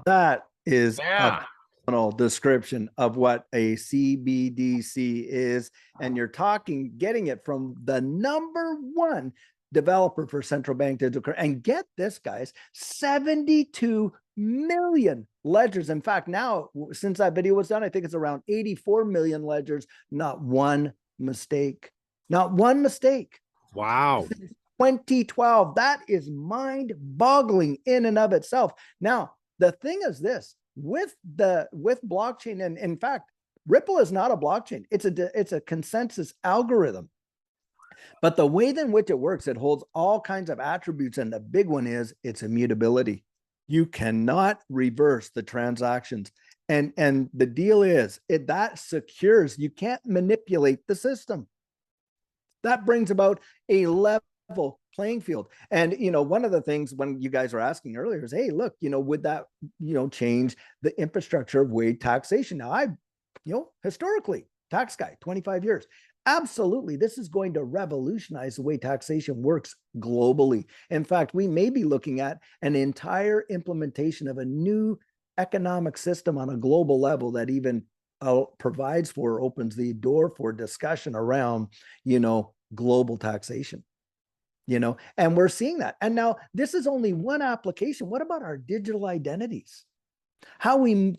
That is Yeah. a phenomenal description of what a CBDC is. And you're getting it from the #1 developer for central bank digital. And get this, guys, 72 million ledgers. In fact, now, since that video was done, I think it's around 84 million ledgers. Not one mistake. Not one mistake. Wow. 2012. That is mind-boggling in and of itself. Now, the thing is this, with blockchain, and in fact, Ripple is not a blockchain. It's a consensus algorithm. But the way in which it works, it holds all kinds of attributes. And the big one is its immutability. You cannot reverse the transactions. And the deal is that secures, you can't manipulate the system. That brings about a level playing field. And, one of the things when you guys were asking earlier is, hey, look, would that, change the infrastructure of wage taxation? Now, historically, tax guy, 25 years. Absolutely. This is going to revolutionize the way taxation works globally. In fact, we may be looking at an entire implementation of a new economic system on a global level that even provides for, opens the door for discussion around, global taxation, and we're seeing that. And now this is only one application. What about our digital identities? How we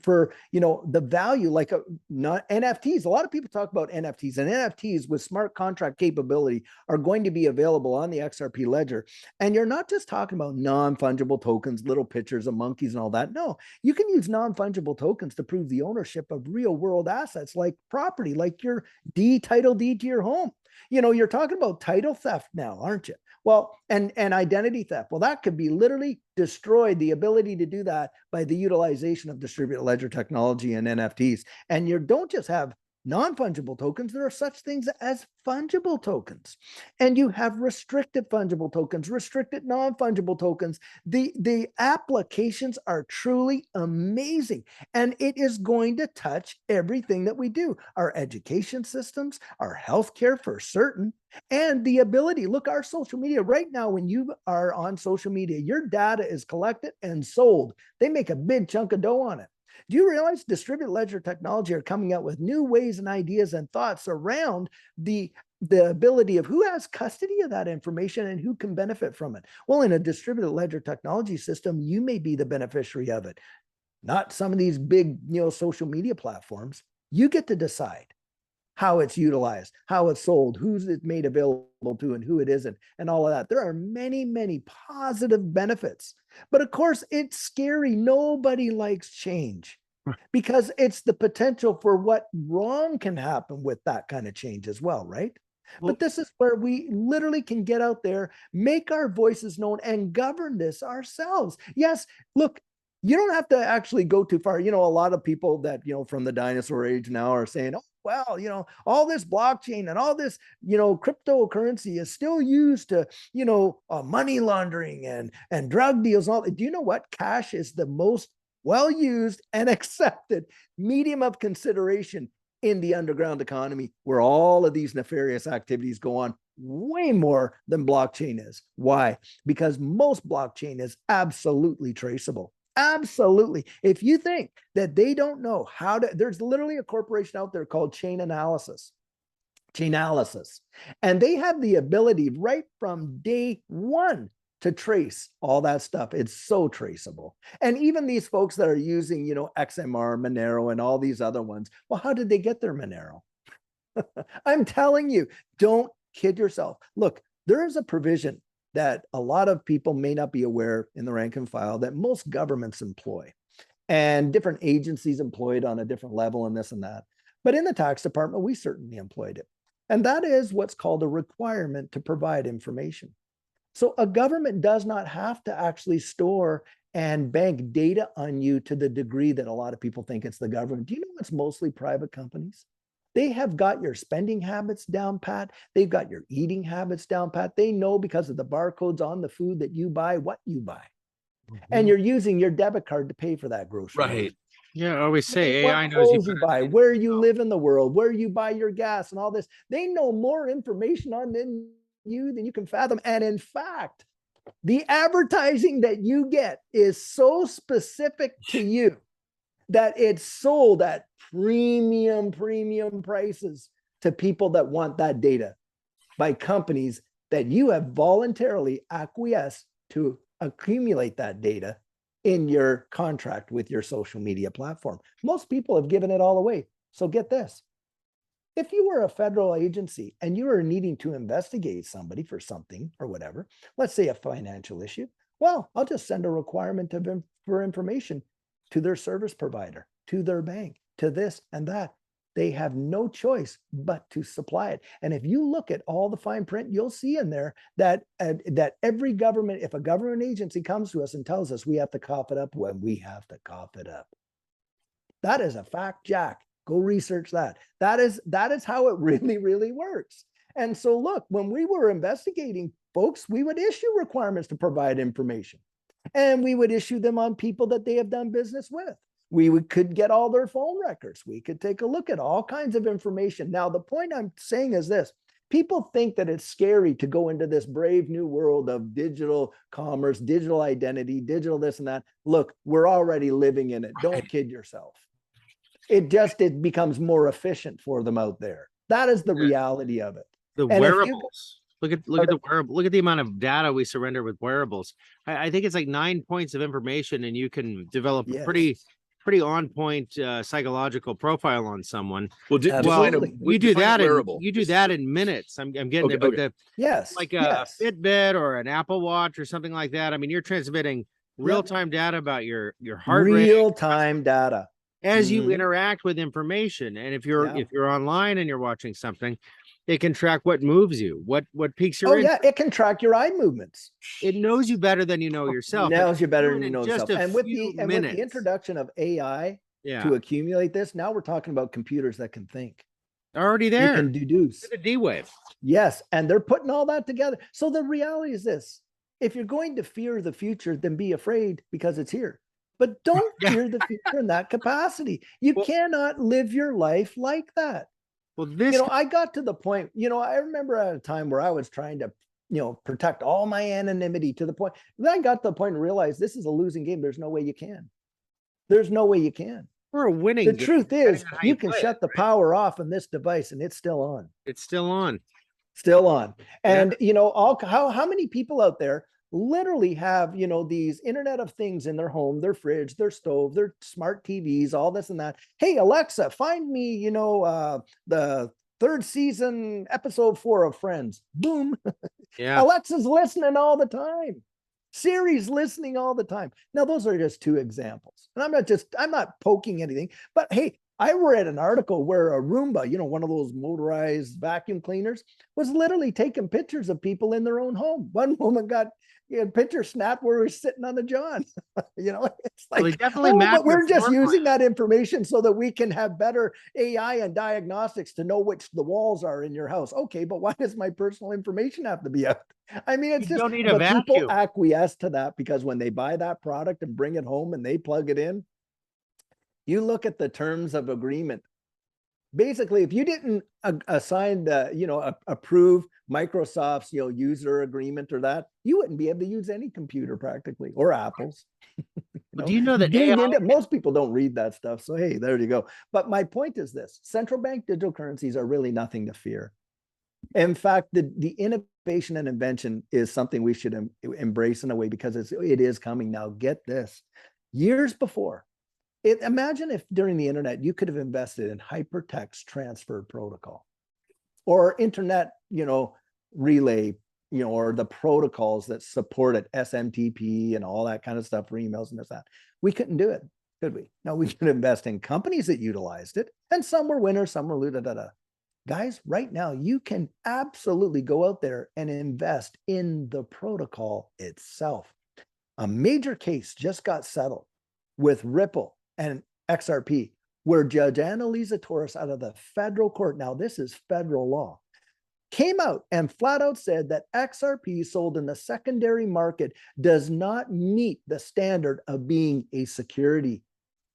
for, the value, like not NFTs. A lot of people talk about NFTs, and NFTs with smart contract capability are going to be available on the XRP ledger. And you're not just talking about non-fungible tokens, little pictures of monkeys and all that. No, you can use non-fungible tokens to prove the ownership of real world assets like property, like your title deed to your home. You're talking about title theft now, aren't you? Well, and identity theft. Well, that could be literally destroyed, the ability to do that by the utilization of distributed ledger technology and NFTs. And you don't just have non-fungible tokens, there are such things as fungible tokens. And you have restricted fungible tokens, restricted non-fungible tokens. The applications are truly amazing. And it is going to touch everything that we do, our education systems, our healthcare for certain, and the ability, look, our social media right now, when you are on social media, your data is collected and sold. They make a big chunk of dough on it. Do you realize distributed ledger technology are coming out with new ways and ideas and thoughts around the ability of who has custody of that information and who can benefit from it? Well, in a distributed ledger technology system, you may be the beneficiary of it, not some of these big, social media platforms. You get to decide how it's utilized, how it's sold, who's it made available to, and who it isn't, and all of that. There are many, many positive benefits. But of course, it's scary. Nobody likes change because it's the potential for what wrong can happen with that kind of change as well, right? But this is where we literally can get out there, make our voices known, and govern this ourselves. Yes, look, you don't have to actually go too far. A lot of people that, from the dinosaur age now are saying, oh, well, all this blockchain and all this, cryptocurrency is still used to, money laundering and drug deals. And all. Do you know what? Cash is the most well-used and accepted medium of consideration in the underground economy, where all of these nefarious activities go on way more than blockchain is. Why? Because most blockchain is absolutely traceable. Absolutely. If you think that they don't know how to, there's literally a corporation out there called Chainalysis. And they have the ability right from day one to trace all that stuff. It's so traceable. And even these folks that are using, XMR, Monero, and all these other ones, well, how did they get their Monero? I'm telling you, don't kid yourself. Look, there is a provision that a lot of people may not be aware in the rank and file that most governments employ, and different agencies employ it on a different level and this and that. But in the tax department, we certainly employed it. And that is what's called a requirement to provide information. So a government does not have to actually store and bank data on you to the degree that a lot of people think it's the government. Do you know it's mostly private companies? They have got your spending habits down pat. They've got your eating habits down pat. They know because of the barcodes on the food that you buy, what you buy. And you're using your debit card to pay for that grocery. Right. Yeah, I always say what AI knows you buy, where you live in the world, where you buy your gas and all this. They know more information on you than you can fathom. And in fact, the advertising that you get is so specific to you that it's sold at premium prices to people that want that data by companies that you have voluntarily acquiesced to accumulate that data in your contract with your social media platform. Most people have given it all away. So get this. If you were a federal agency and you were needing to investigate somebody for something or whatever, let's say a financial issue, well, I'll just send a requirement for information to their service provider, to their bank, to this and that. They have no choice but to supply it. And if you look at all the fine print, you'll see in there that every government, if a government agency comes to us and tells us we have to cough it up, when we have to cough it up. That is a fact, Jack. Go research that. That is how it really, really works. And so look, when we were investigating folks, we would issue requirements to provide information, and we would issue them on people that they have done business with. Could get all their phone records. We could take a look at all kinds of information. Now, the point I'm saying is this: people think that it's scary to go into this brave new world of digital commerce, digital identity, digital this and that. Look, we're already living in it. Don't kid yourself. It becomes more efficient for them out there. That is the reality of it. The wearables. Look at the wearable. Look at the amount of data we surrender with wearables. I think it's like 9 points of information, and you can develop a pretty on point psychological profile on someone. Well, you do that in minutes. I'm getting there, but a Fitbit or an Apple Watch or something like that. I mean, you're transmitting real-time data about your heart rate, real-time data as you interact with information. And if you're online and you're watching something, it can track what moves you, what piques your interest. It can track your eye movements. It knows you better than you know yourself. It knows you better than you know yourself. And with the introduction of AI to accumulate this, now we're talking about computers that can think. They're already there. You can deduce. The D-Wave. Yes, and they're putting all that together. So the reality is this: if you're going to fear the future, then be afraid because it's here. But don't fear the future in that capacity. You cannot live your life like that. Well, I got to the point, I remember at a time where I was trying to, protect all my anonymity to the point. Then I got to the point and realized this is a losing game. There's no way you can. There's no way you can. We're a winning The game. truth is, you can shut the power off on this device and it's still on. It's still on. Still on. And, how many people out there literally have, these Internet of Things in their home, their fridge, their stove, their smart TVs, all this and that. Hey, Alexa, find me, the 3rd season, episode 4 of Friends. Boom. Yeah. Alexa's listening all the time. Siri's listening all the time. Now, those are just 2 examples. And I'm not poking anything, but hey, I read an article where a Roomba, one of those motorized vacuum cleaners, was literally taking pictures of people in their own home. One woman got a picture snapped where we're sitting on the john. It's like, but we're just using that information so that we can have better AI and diagnostics to know which the walls are in your house. Okay, but why does my personal information have to be out? I mean, it's just, but people acquiesce to that because when they buy that product and bring it home and they plug it in, you look at the terms of agreement. Basically, if you didn't assign the, approve Microsoft's, user agreement or that, you wouldn't be able to use any computer practically, or Apple's. Do you know that most people don't read that stuff? So, hey, there you go. But my point is this: central bank digital currencies are really nothing to fear. In fact, the innovation and invention is something we should embrace in a way because it is coming now. Get this: years before. Imagine if during the internet you could have invested in hypertext transfer protocol or internet, relay, or the protocols that supported SMTP and all that kind of stuff for emails and this, that. We couldn't do it, could we? No, we could invest in companies that utilized it, and some were winners, some were losers. Guys, right now you can absolutely go out there and invest in the protocol itself. A major case just got settled with Ripple and XRP, where Judge Annalisa Torres out of the federal court, now this is federal law, came out and flat out said that XRP sold in the secondary market does not meet the standard of being a security.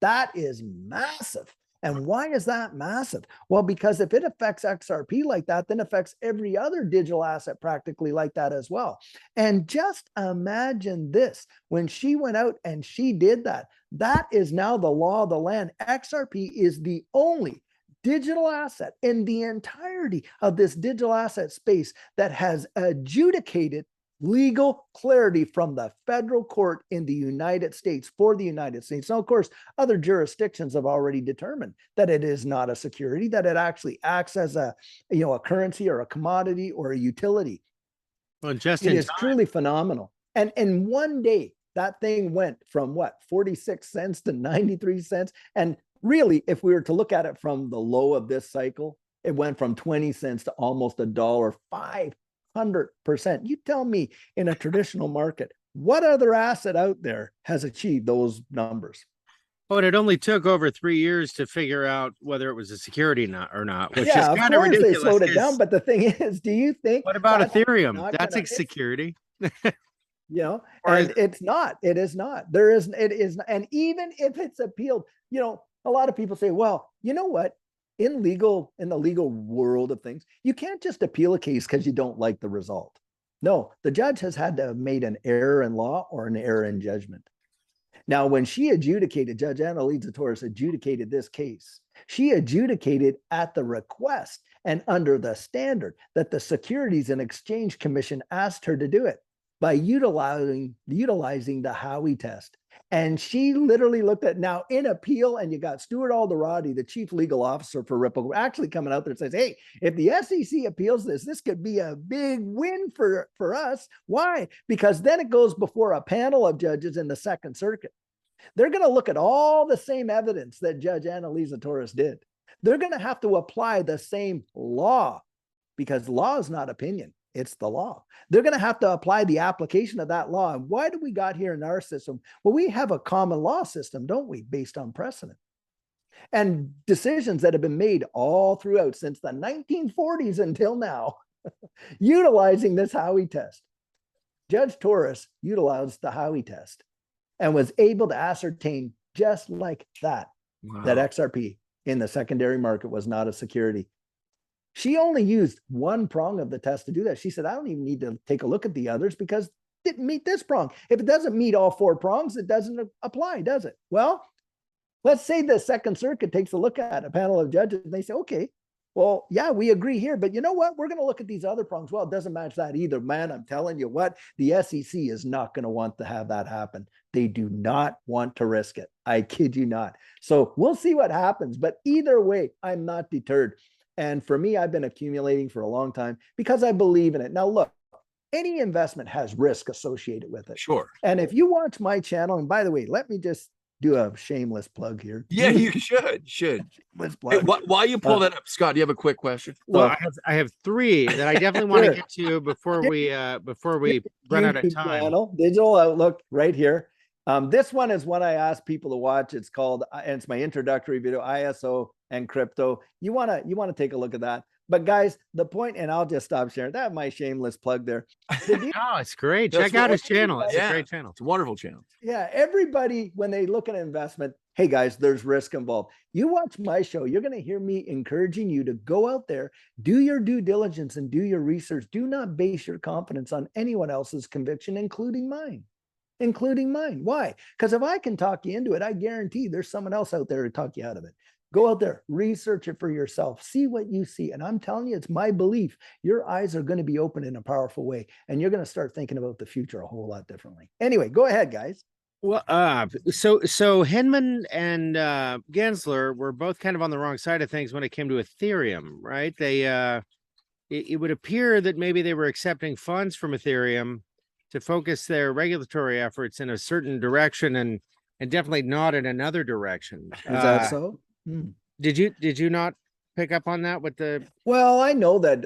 That is massive. And why is that massive? Well, because if it affects XRP like that, then it affects every other digital asset practically like that as well. And just imagine this: when she went out and she did that, that is now the law of the land. XRP is the only digital asset in the entirety of this digital asset space that has adjudicated legal clarity from the federal court in the United States for the United States. Now, of course, other jurisdictions have already determined that it is not a security, that it actually acts as a currency or a commodity or a utility. Well, just it is truly phenomenal. And in one day, that thing went from 46 cents to 93 cents. And really, if we were to look at it from the low of this cycle, it went from 20 cents to almost $1, 500%. You tell me, in a traditional market, what other asset out there has achieved those numbers? But it only took over 3 years to figure out whether it was a security or not, which is Yeah, of kind of course they ridiculous. slowed it down. But the thing is, do you think What about that's Ethereum? not That's gonna- a security. You know, Or and is it's not. It is not. There is. It is. And even if it's appealed, you know, a lot of people say, well, you know what? In the legal world of things, you can't just appeal a case because you don't like the result. No, the judge has had to have made an error in law or an error in judgment. Now, when she adjudicated, Judge Annalisa Torres adjudicated this case, she adjudicated at the request and under the standard that the Securities and Exchange Commission asked her to do it by utilizing the Howey test. And she literally looked at, now in appeal, and you got Stuart Alderati, the chief legal officer for Ripple, actually coming out there and says, hey, if the SEC appeals this could be a big win for us. Why? Because then it goes before a panel of judges in the Second Circuit. They're going to look at all the same evidence that Judge Annalisa Torres did. They're going to have to apply the same law, because law is not opinion. It's the law. They're going to have to apply the application of that law. And why do we got here in our system? Well, we have a common law system, don't we, based on precedent and decisions that have been made all throughout since the 1940s until now, utilizing this Howey test. Judge Torres utilized the Howey test and was able to ascertain just like that, that XRP in the secondary market was not a security. She only used one prong of the test to do that. She said, I don't even need to take a look at the others because it didn't meet this prong. If it doesn't meet all four prongs, it doesn't apply, does it? Well, let's say the Second Circuit takes a look at a panel of judges and they say, okay, well, yeah, we agree here, but you know what? We're going to look at these other prongs. Well, it doesn't match that either. Man, I'm telling you what, the SEC is not going to want to have that happen. They do not want to risk it. I kid you not. So we'll see what happens. But either way, I'm not deterred. And for me, I've been accumulating for a long time because I believe in it. Now, look, any investment has risk associated with it. Sure. And if you watch my channel, and by the way, let me just do a shameless plug here. Yeah, you should. Shameless Hey, plug. while you pull that up, Scott, do you have a quick question? Well, I have three that I definitely want Sure. to get to before we run out of YouTube time. channel, Digital Outlook, right here. This one is one I ask people to watch. It's called, and it's my introductory video, ISO and crypto. You wanna take a look at that. But guys, the point, and I'll just stop sharing. That my shameless plug there. Oh, it's great. That's Check out his what- channel. It's Yeah. a great channel. It's a wonderful channel. Yeah, everybody, when they look at investment, hey guys, there's risk involved. You watch my show, you're going to hear me encouraging you to go out there, do your due diligence and do your research. Do not base your confidence on anyone else's conviction, including mine. Why? Because if I can talk you into it, I guarantee there's someone else out there to talk you out of it. Go out there, research it for yourself, see what you see. And I'm telling you, it's my belief, your eyes are going to be open in a powerful way, and you're going to start thinking about the future a whole lot differently. Anyway, go ahead, guys. Well, so Hinman and Gensler were both kind of on the wrong side of things when it came to Ethereum, right? They it would appear that maybe they were accepting funds from Ethereum to focus their regulatory efforts in a certain direction and definitely not in another direction. Is that so? Did you not pick up on that with the? Well, I know that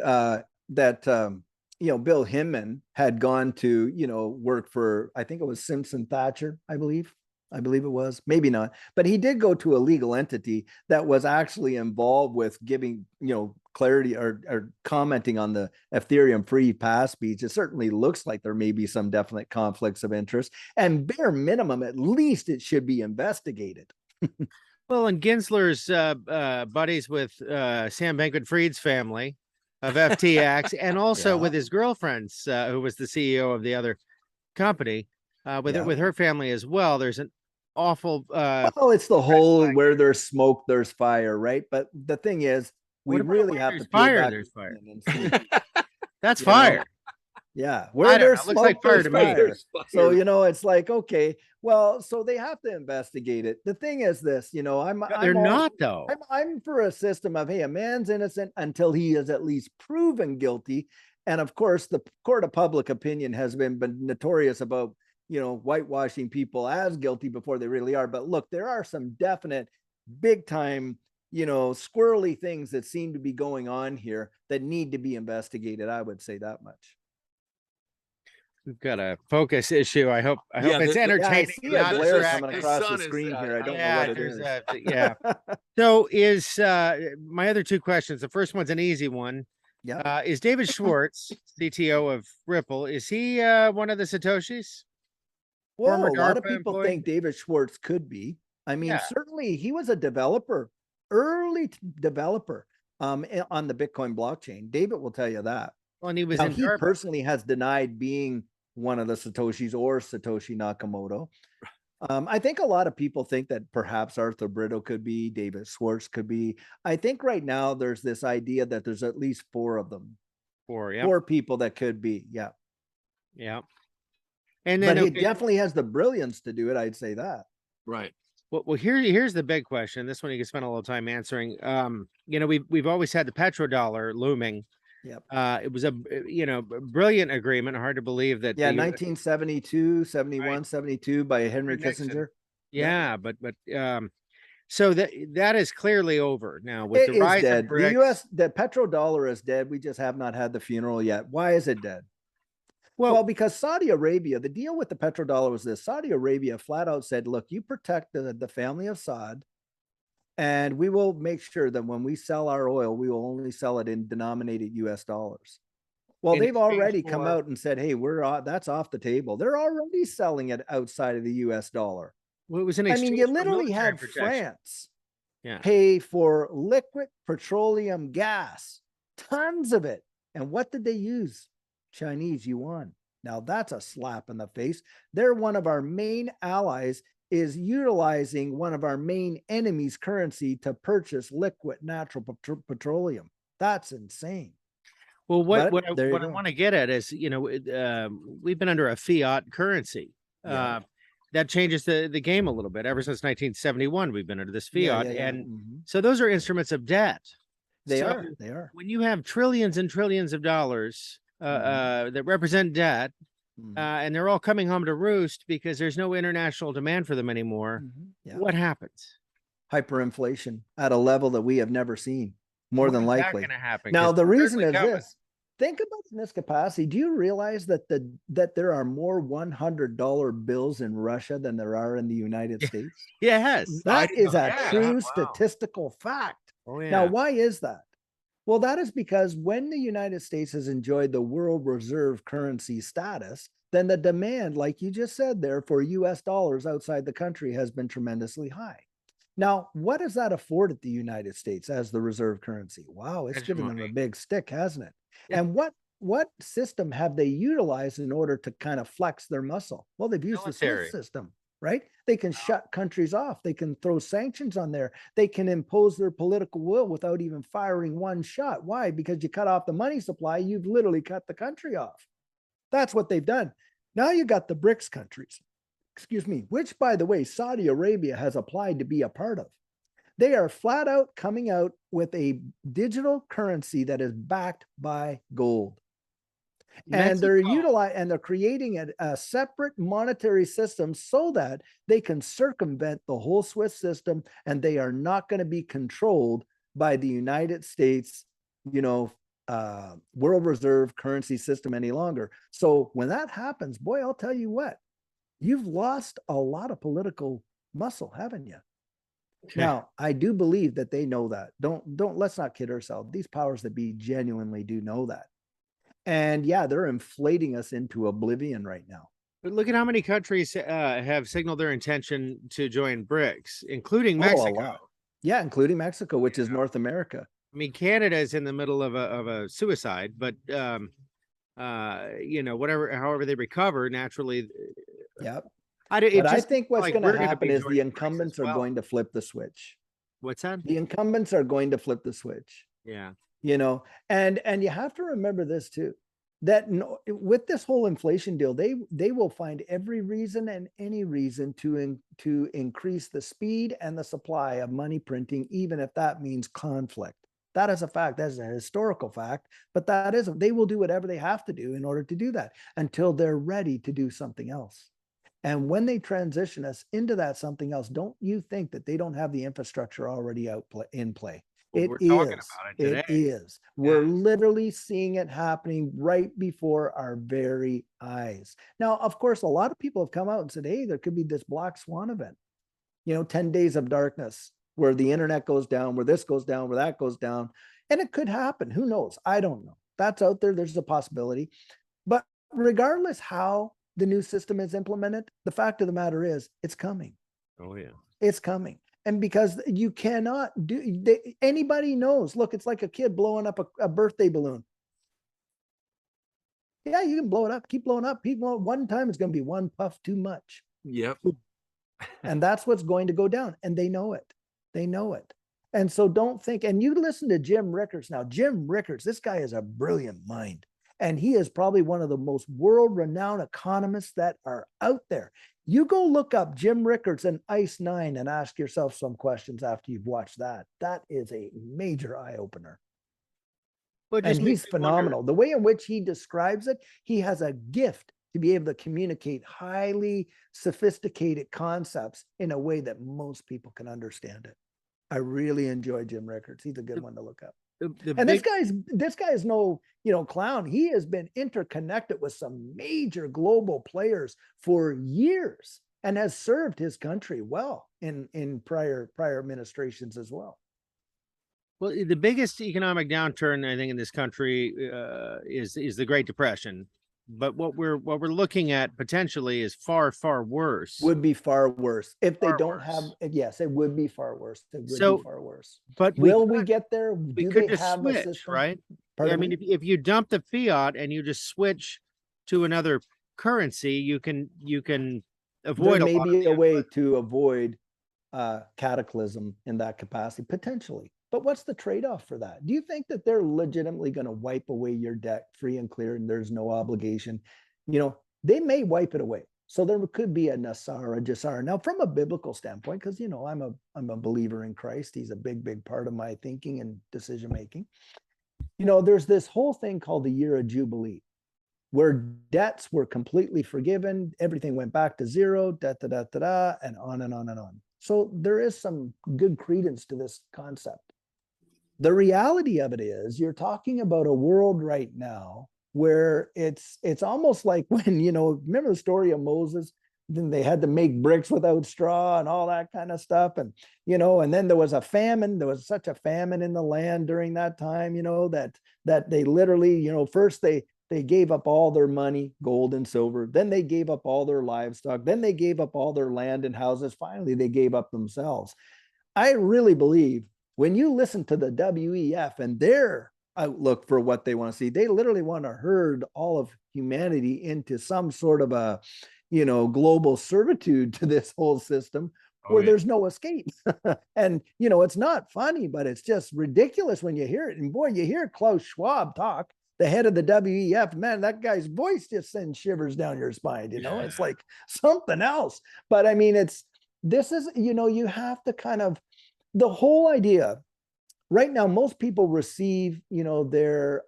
Bill Hinman had gone to work for, I think it was Simpson Thatcher, I believe it was, maybe not, but he did go to a legal entity that was actually involved with giving clarity or commenting on the Ethereum free pass speeds. It certainly looks like there may be some definite conflicts of interest, and bare minimum, at least it should be investigated. Well, and Gensler's buddies with Sam Bankman-Fried's family of FTX, and also with his girlfriend's, who was the CEO of the other company, with her family as well. There's an awful. Well, it's the whole where there's smoke, there's fire, right? But the thing is, we really have to peel fire. back There's fire. and see. That's fire. Yeah, where there's know. Looks smoke, like fire there's to me. fire. So it's like, okay, well, so they have to investigate it. The thing is this, They're I'm not though. I'm for a system of, hey, a man's innocent until he is at least proven guilty. And of course, the court of public opinion has been notorious about whitewashing people as guilty before they really are. But look, there are some definite big time, squirrely things that seem to be going on here that need to be investigated. I would say that much. We've got a focus issue. I hope Yeah, it's the- Yeah, I entertaining. see and a not glare distracting. coming the across sun the is, screen here. I don't know Yeah, what it there's is. yeah. So is my other two questions. The first one's an easy one. Yeah. Is David Schwartz, CTO of Ripple, is he one of the Satoshis? Well, Former a lot of DARPA people employee? think David Schwartz could be. I mean, Yeah. certainly he was a developer, early developer on the Bitcoin blockchain. David will tell you that. Well, and he was Now, in he DARPA. personally has denied being one of the Satoshis or Satoshi Nakamoto. I think a lot of people think that perhaps Arthur Britto could be, David Schwartz could be. I think right now there's this idea that there's at least four of them, Yeah. four people that could be. Yeah. Yeah. And then But he definitely has the brilliance to do it. I'd say that. right. well, here's the big question. This one you can spend a little time answering. We've always had the petrodollar looming. Yep. It was a brilliant agreement. Hard to believe that. Yeah, the 1972, 71, Right. 72 by Henry Nixon. Kissinger. Yeah, but so that is clearly over now with It the is rise dead. of BRICS. The petrodollar is dead. We just have not had the funeral yet. Why is it dead? Well, Well, because Saudi Arabia, the deal with the petrodollar was this. Saudi Arabia flat out said, look, you protect the family of Saud, and we will make sure that when we sell our oil, we will only sell it in denominated US dollars. Well, in they've already exchange come for- out and said, hey, that's off the table. They're already selling it outside of the US dollar. Well, it was an I mean, exchange you for literally military had protection. France Yeah. pay for liquid petroleum gas, tons of it. And what did they use? Chinese yuan. Now that's a slap in the face. They're one of our main allies, is utilizing one of our main enemies' currency to purchase liquid natural petroleum. That's insane. Well, what But there you I go. want to get at is, we've been under a fiat currency. Yeah. That changes the game a little bit. Ever since 1971, we've been under this fiat, and Mhm. so those are instruments of debt. They So are. They are. when you have trillions and trillions of dollars that represent debt, Mhm. and they're all coming home to roost because there's no international demand for them anymore, Mhm. Yeah. what happens? Hyperinflation at a level that we have never seen, more than When is likely. that going to happen? Now, 'Cause the it's reason certainly is coming. this. Think about it in this capacity. Do you realize that that there are more $100 bills in Russia than there are in the United States? Yes. That is a Yeah. true Wow. statistical fact. Oh yeah. Now, why is that? Well, that is because when the United States has enjoyed the world reserve currency status, then the demand, like you just said there, for US dollars outside the country has been tremendously high. Now, what has that afforded the United States as the reserve currency? Wow, it's given them a Hegemony. big stick, hasn't it? Yeah. And what system have they utilized in order to kind of flex their muscle? Well, they've used the Military. SWIFT system, right? They can shut countries off. They can throw sanctions on there. They can impose their political will without even firing one shot. Why? Because you cut off the money supply, you've literally cut the country off. That's what they've done. Now you got the BRICS countries, which, by the way, Saudi Arabia has applied to be a part of. They are flat out coming out with a digital currency that is backed by gold. And they're creating a separate monetary system so that they can circumvent the whole SWIFT system, and they are not going to be controlled by the United States, world reserve currency system any longer. So when that happens, boy, I'll tell you what, you've lost a lot of political muscle, haven't you? Okay. Now, I do believe that they know that. Let's not kid ourselves. These powers that be genuinely do know that. And yeah, they're inflating us into oblivion right now. But look at how many countries have signaled their intention to join BRICS, including A Mexico. lot. Yeah, inclling Mexico, which is North America. I mean, Canada is in the middle of a suicide, but however they recover naturally. Yep. But I think what's going to happen is the joining BRICS incumbents as well. are going to flip the switch. What's that? The incumbents are going to flip the switch. Yeah. And you have to remember this too, that with this whole inflation deal, they will find every reason and any reason to increase the speed and the supply of money printing, even if that means conflict. That is a fact. That is a historical fact, but they will do whatever they have to do in order to do that until they're ready to do something else. And when they transition us into that something else, don't you think that they don't have the infrastructure already in play? Well, It we're is. talking about it today. It is. We're literally seeing it happening right before our very eyes. Now, of course, a lot of people have come out and said, hey, there could be this black swan event, 10 days of darkness where the internet goes down, where this goes down, where that goes down. And it could happen. Who knows? I don't know. That's out there. There's a possibility. But regardless how the new system is implemented, the fact of the matter is it's coming. Oh, yeah. It's coming. And because you cannot anybody knows, look, it's like a kid blowing up a birthday balloon. Yeah, you can blow it up, keep blowing up. People, one time it's going to be one puff too much. Yep. And that's what's going to go down. And they know it. They know it. And so don't think, and you listen to Jim Rickards now. Jim Rickards, this guy is a brilliant mind. And he is probably one of the most world-renowned economists that are out there. You go look up Jim Rickards and Ice 9 and ask yourself some questions after you've watched that. That is a major eye-opener. And he's phenomenal. The way in which he describes it, he has a gift to be able to communicate highly sophisticated concepts in a way that most people can understand it. I really enjoy Jim Rickards. He's a good one to look up. This guy is no, clown. He has been interconnected with some major global players for years and has served his country well in prior administrations as well. Well, the biggest economic downturn, I think, in this country is the Great Depression. But what we're looking at potentially is far, far worse. Would be far worse if they don't have. Yes, it would be far worse. It would be far worse. But will we get there? We could just switch, right? I mean, if you dump the fiat and you just switch to another currency, you can avoid. There may be a way to avoid cataclysm in that capacity potentially. But what's the trade-off for that? Do you think that they're legitimately going to wipe away your debt free and clear and there's no obligation? They may wipe it away. So there could be a Nasara, Jasara. Now, from a biblical standpoint, because, I'm a believer in Christ. He's a big, big part of my thinking and decision-making. There's this whole thing called the year of Jubilee, where debts were completely forgiven. Everything went back to zero, and on and on and on. So there is some good credence to this concept. The reality of it is you're talking about a world right now where it's almost like when, remember the story of Moses? Then they had to make bricks without straw and all that kind of stuff. And, and then there was a famine. There was such a famine in the land during that time, that they literally, first they gave up all their money, gold and silver. Then they gave up all their livestock. Then they gave up all their land and houses. Finally, they gave up themselves. I really believe when you listen to the WEF and their outlook for what they want to see, they literally want to herd all of humanity into some sort of a, global servitude to this whole system where there's no escape. And, it's not funny, but it's just ridiculous when you hear it. And boy, you hear Klaus Schwab talk, the head of the WEF, man, that guy's voice just sends shivers down your spine. It's like something else. But I mean, this is, you have to kind of, the whole idea right now, most people receive, their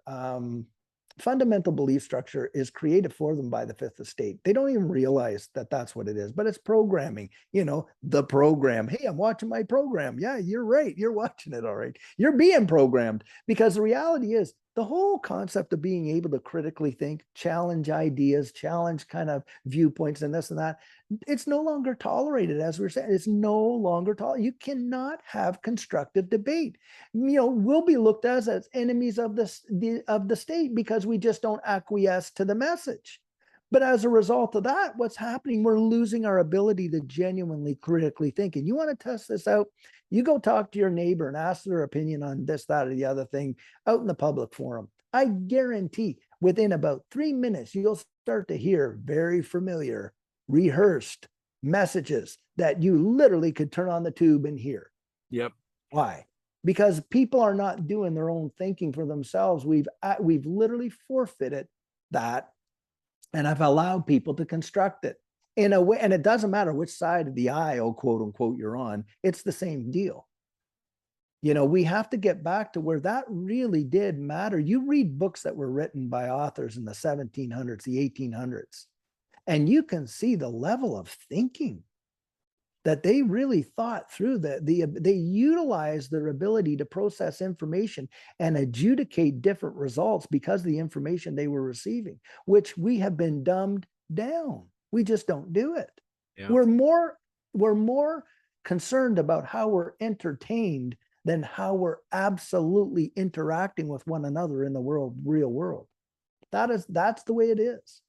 fundamental belief structure is created for them by the fifth estate. They don't even realize that that's what it is, but it's programming, the program. Hey, I'm watching my program. Yeah, you're right. You're watching it. All right. You're being programmed, because the reality is the whole concept of being able to critically think, challenge ideas, challenge kind of viewpoints and this and that, it's no longer tolerated. As we're saying, it's no longer tolerated. You cannot have constructive debate. We'll be looked at as enemies of the state because we just don't acquiesce to the message. But as a result of that, what's happening, we're losing our ability to genuinely critically think. And you want to test this out? You go talk to your neighbor and ask their opinion on this, that, or the other thing out in the public forum. I guarantee within about 3 minutes, you'll start to hear very familiar, rehearsed messages that you literally could turn on the tube and hear. Yep. Why? Because people are not doing their own thinking for themselves. We've literally forfeited that, and I've allowed people to construct it in a way. And it doesn't matter which side of the aisle, quote unquote, you're on. It's the same deal. We have to get back to where that really did matter. You read books that were written by authors in the 1700s, the 1800s, And you can see the level of thinking that they really thought through, they utilized their ability to process information and adjudicate different results because of the information they were receiving, which we have been dumbed down. We just don't do it. Yeah. We're more concerned about how we're entertained than how we're absolutely interacting with one another in the real world. That's the way it is.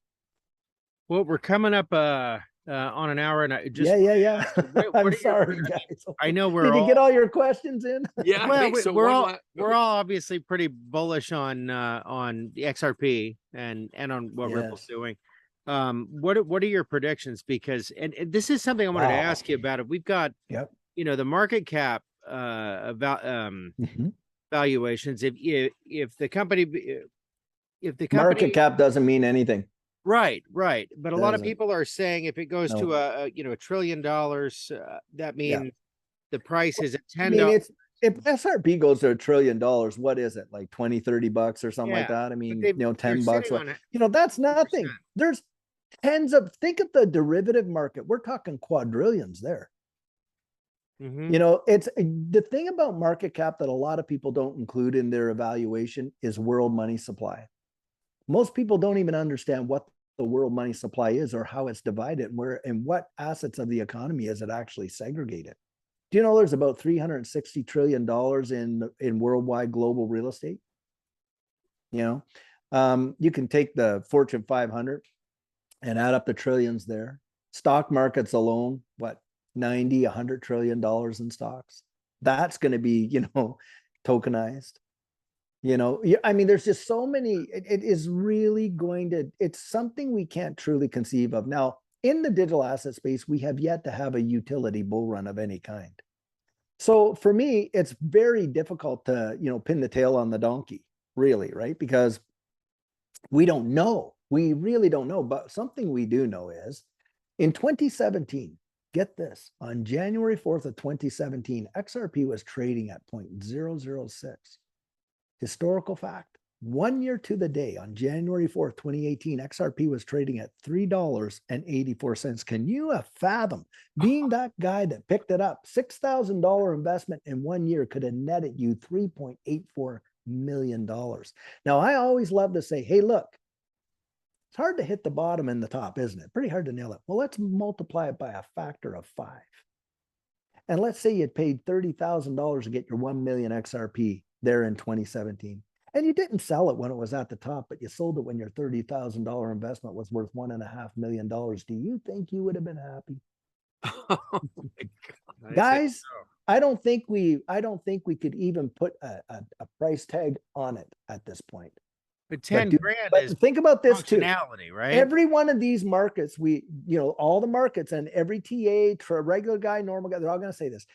Well, we're coming up on an hour, and I just Yeah. what I'm are your sorry, predict- guys. I know Did you get all your questions in? Yeah, I well, think so. we're One all la- we're all obviously pretty bullish on the XRP and on what Ripple's Yes. doing. What are your predictions? Because and this is something I wanted to Wow. ask you about. If we've got Yep. the market cap about Mhm. valuations, if the company Market cap doesn't mean anything. right, but a lot of Doesn't. people are saying if it goes to No. $1 trillion, that means the price is at I $10. mean, if SRP goes to $1 trillion, what is it, like 20, 30 bucks or something like Yeah, that? I mean, they're 10 bucks. sitting on it. That's nothing. 2%. There's think of the derivative market. We're talking quadrillions there. Mhm. It's the thing about market cap that a lot of people don't include in their evaluation is world money supply. Most people don't even understand what the world money supply is or how it's divided and where and what assets of the economy is it actually segregated. Do you know there's about $360 trillion in worldwide global real estate? You can take the Fortune 500 and add up the trillions there. Stock markets alone, what, 90, $100 trillion in stocks. That's going to be, tokenized. I mean, there's just so many, it is really it's something we can't truly conceive of. Now, in the digital asset space, we have yet to have a utility bull run of any kind. So for me, it's very difficult to, pin the tail on the donkey, really, right? Because we don't know. We really don't know. But something we do know is in 2017, get this, on January 4th of 2017, XRP was trading at 0.006. Historical fact, 1 year to the day on January 4th, 2018, XRP was trading at $3.84. Can you fathom being that guy that picked it up? $6,000 investment in 1 year could have netted you $3.84 million. Now, I always love to say, hey, look, it's hard to hit the bottom and the top, isn't it? Pretty hard to nail it. Well, let's multiply it by a factor of 5. And let's say you paid $30,000 to get your 1 million XRP there in 2017. And you didn't sell it when it was at the top, but you sold it when your $30,000 investment was worth $1.5 million. Do you think you would have been happy? Oh my God. Guys, I don't think we could even put a price tag on it at this point. But 10 grand is think about this too. functionality, right? Every one of these markets, all the markets and every TA, regular guy, normal guy, they're all going to say this.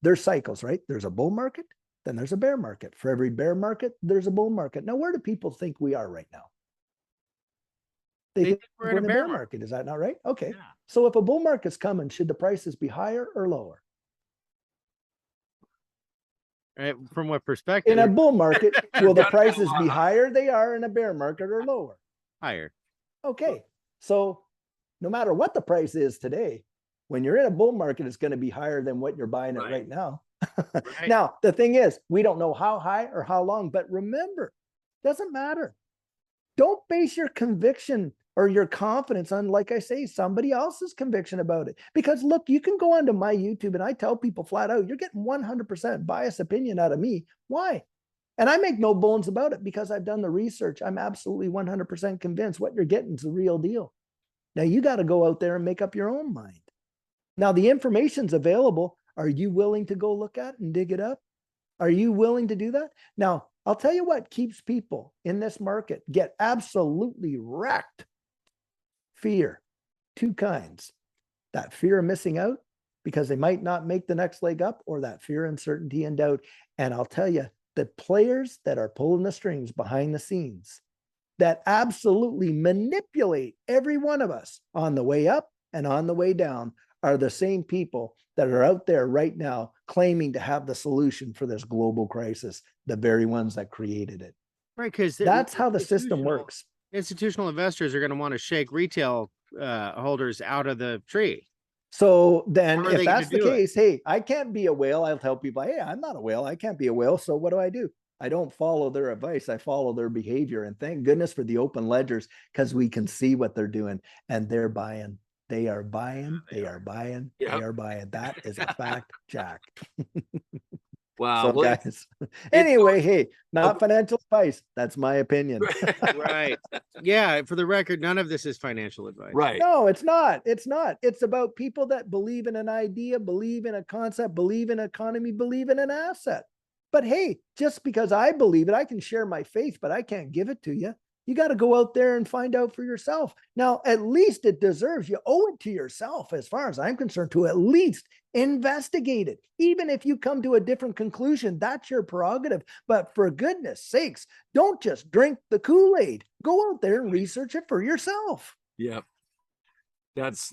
There's cycles, right? There's a bull market, then there's a bear market. For every bear market, there's a bull market. Now, where do people think we are right now? They think we're in a bear market. Is that not right? Okay. Yeah. So if a bull market's coming, should the prices be higher or lower? Right. From what perspective? In a bull market, will the prices be higher they are in a bear market or lower? Higher. Okay. So no matter what the price is today, when you're in a bull market, it's going to be higher than what you're buying it right now. Right. Now, the thing is, we don't know how high or how long, but remember, doesn't matter. Don't base your conviction or your confidence on, like I say, somebody else's conviction about it. Because look, you can go onto my YouTube and I tell people flat out, you're getting 100% biased opinion out of me. Why? And I make no bones about it because I've done the research. I'm absolutely 100% convinced what you're getting is the real deal. Now you got to go out there and make up your own mind. Now the information's available. Are you willing to go look at and dig it up? Are you willing to do that? Now, I'll tell you what keeps people in this market get absolutely wrecked. Fear. Two kinds. That fear of missing out because they might not make the next leg up, or that fear, uncertainty, and doubt. And I'll tell you, the players that are pulling the strings behind the scenes that absolutely manipulate every one of us on the way up and on the way down are the same people that are out there right now claiming to have the solution for this global crisis, the very ones that created it. Right, because that's how the system works. Institutional investors are going to want to shake retail holders out of the tree. So then How are if they gonna that's the do it? case, hey, I can't be a whale. I'll tell people, hey, I'm not a whale. I can't be a whale. So what do? I don't follow their advice. I follow their behavior. And thank goodness for the open ledgers, because we can see what they're doing and they're buying. They are buying. They are buying. They Yep. are buying. That is a fact, Jack. Wow. So Well, guys, anyway, hey, not financial advice. That's my opinion. Right. Yeah. For the record, none of this is financial advice. right. No, it's not. It's not. It's about people that believe in an idea, believe in a concept, believe in economy, believe in an asset. But hey, just because I believe it, I can share my faith, but I can't give it to you. You got to go out there and find out for yourself. Now, at least it deserves, you owe it to yourself, as far as I'm concerned, to at least investigate it. Even if you come to a different conclusion, that's your prerogative. But for goodness sakes, don't just drink the Kool-Aid. Go out there and research it for yourself. Yep.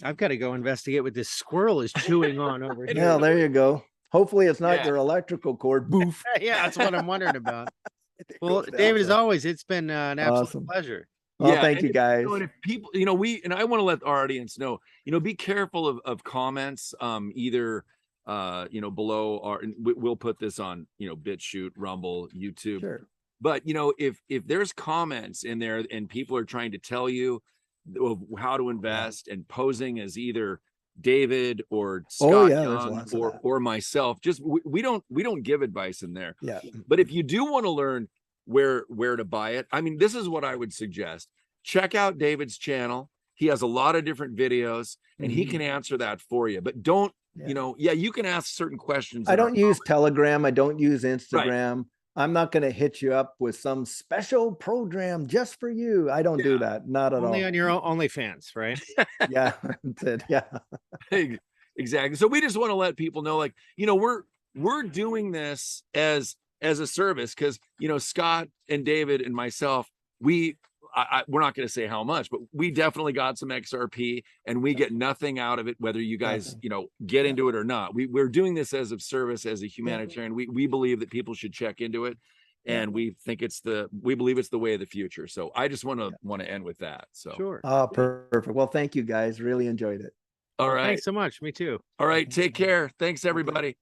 I've got to go investigate what this squirrel is chewing on over here. Yeah, there you go. Hopefully it's not Yeah. your electrical cord. Boof. Yeah, that's what I'm wondering about. It Well, goes down David, as there. always, it's been an absolute Awesome. pleasure. Well, Yeah, thank and you guys. and if people, I want to let our audience know, be careful of comments, either, below our, and we'll put this on, BitChute, Rumble, YouTube. Sure. But, if there's comments in there and people are trying to tell you of how to invest and posing as either David or Scott there's Young lots of that. or myself, just we don't give advice in there. Yeah. But if you do want to learn where to buy it, I mean, this is what I would suggest. Check out David's channel. He has a lot of different videos and he can answer that for you. But don't, you can ask certain questions. I don't use Telegram. I don't use Instagram. I'm not going to hit you up with some special program just for you. I don't do that. Not at all. Only on your own OnlyFans, right? Yeah. That's it. Yeah. Exactly. So we just want to let people know, like, we're doing this as a service, because Scott and David and myself, we're not going to say how much, but we definitely got some XRP and we get nothing out of it, whether you guys get into it or not. We're doing this as a service, as a humanitarian. We believe that people should check into it, and we think we believe it's the way of the future. So I just want to end with that. So Sure. Oh, perfect. Well, thank you guys. Really enjoyed it. all right. Thanks so much. Me too. All right, take care. Thanks everybody.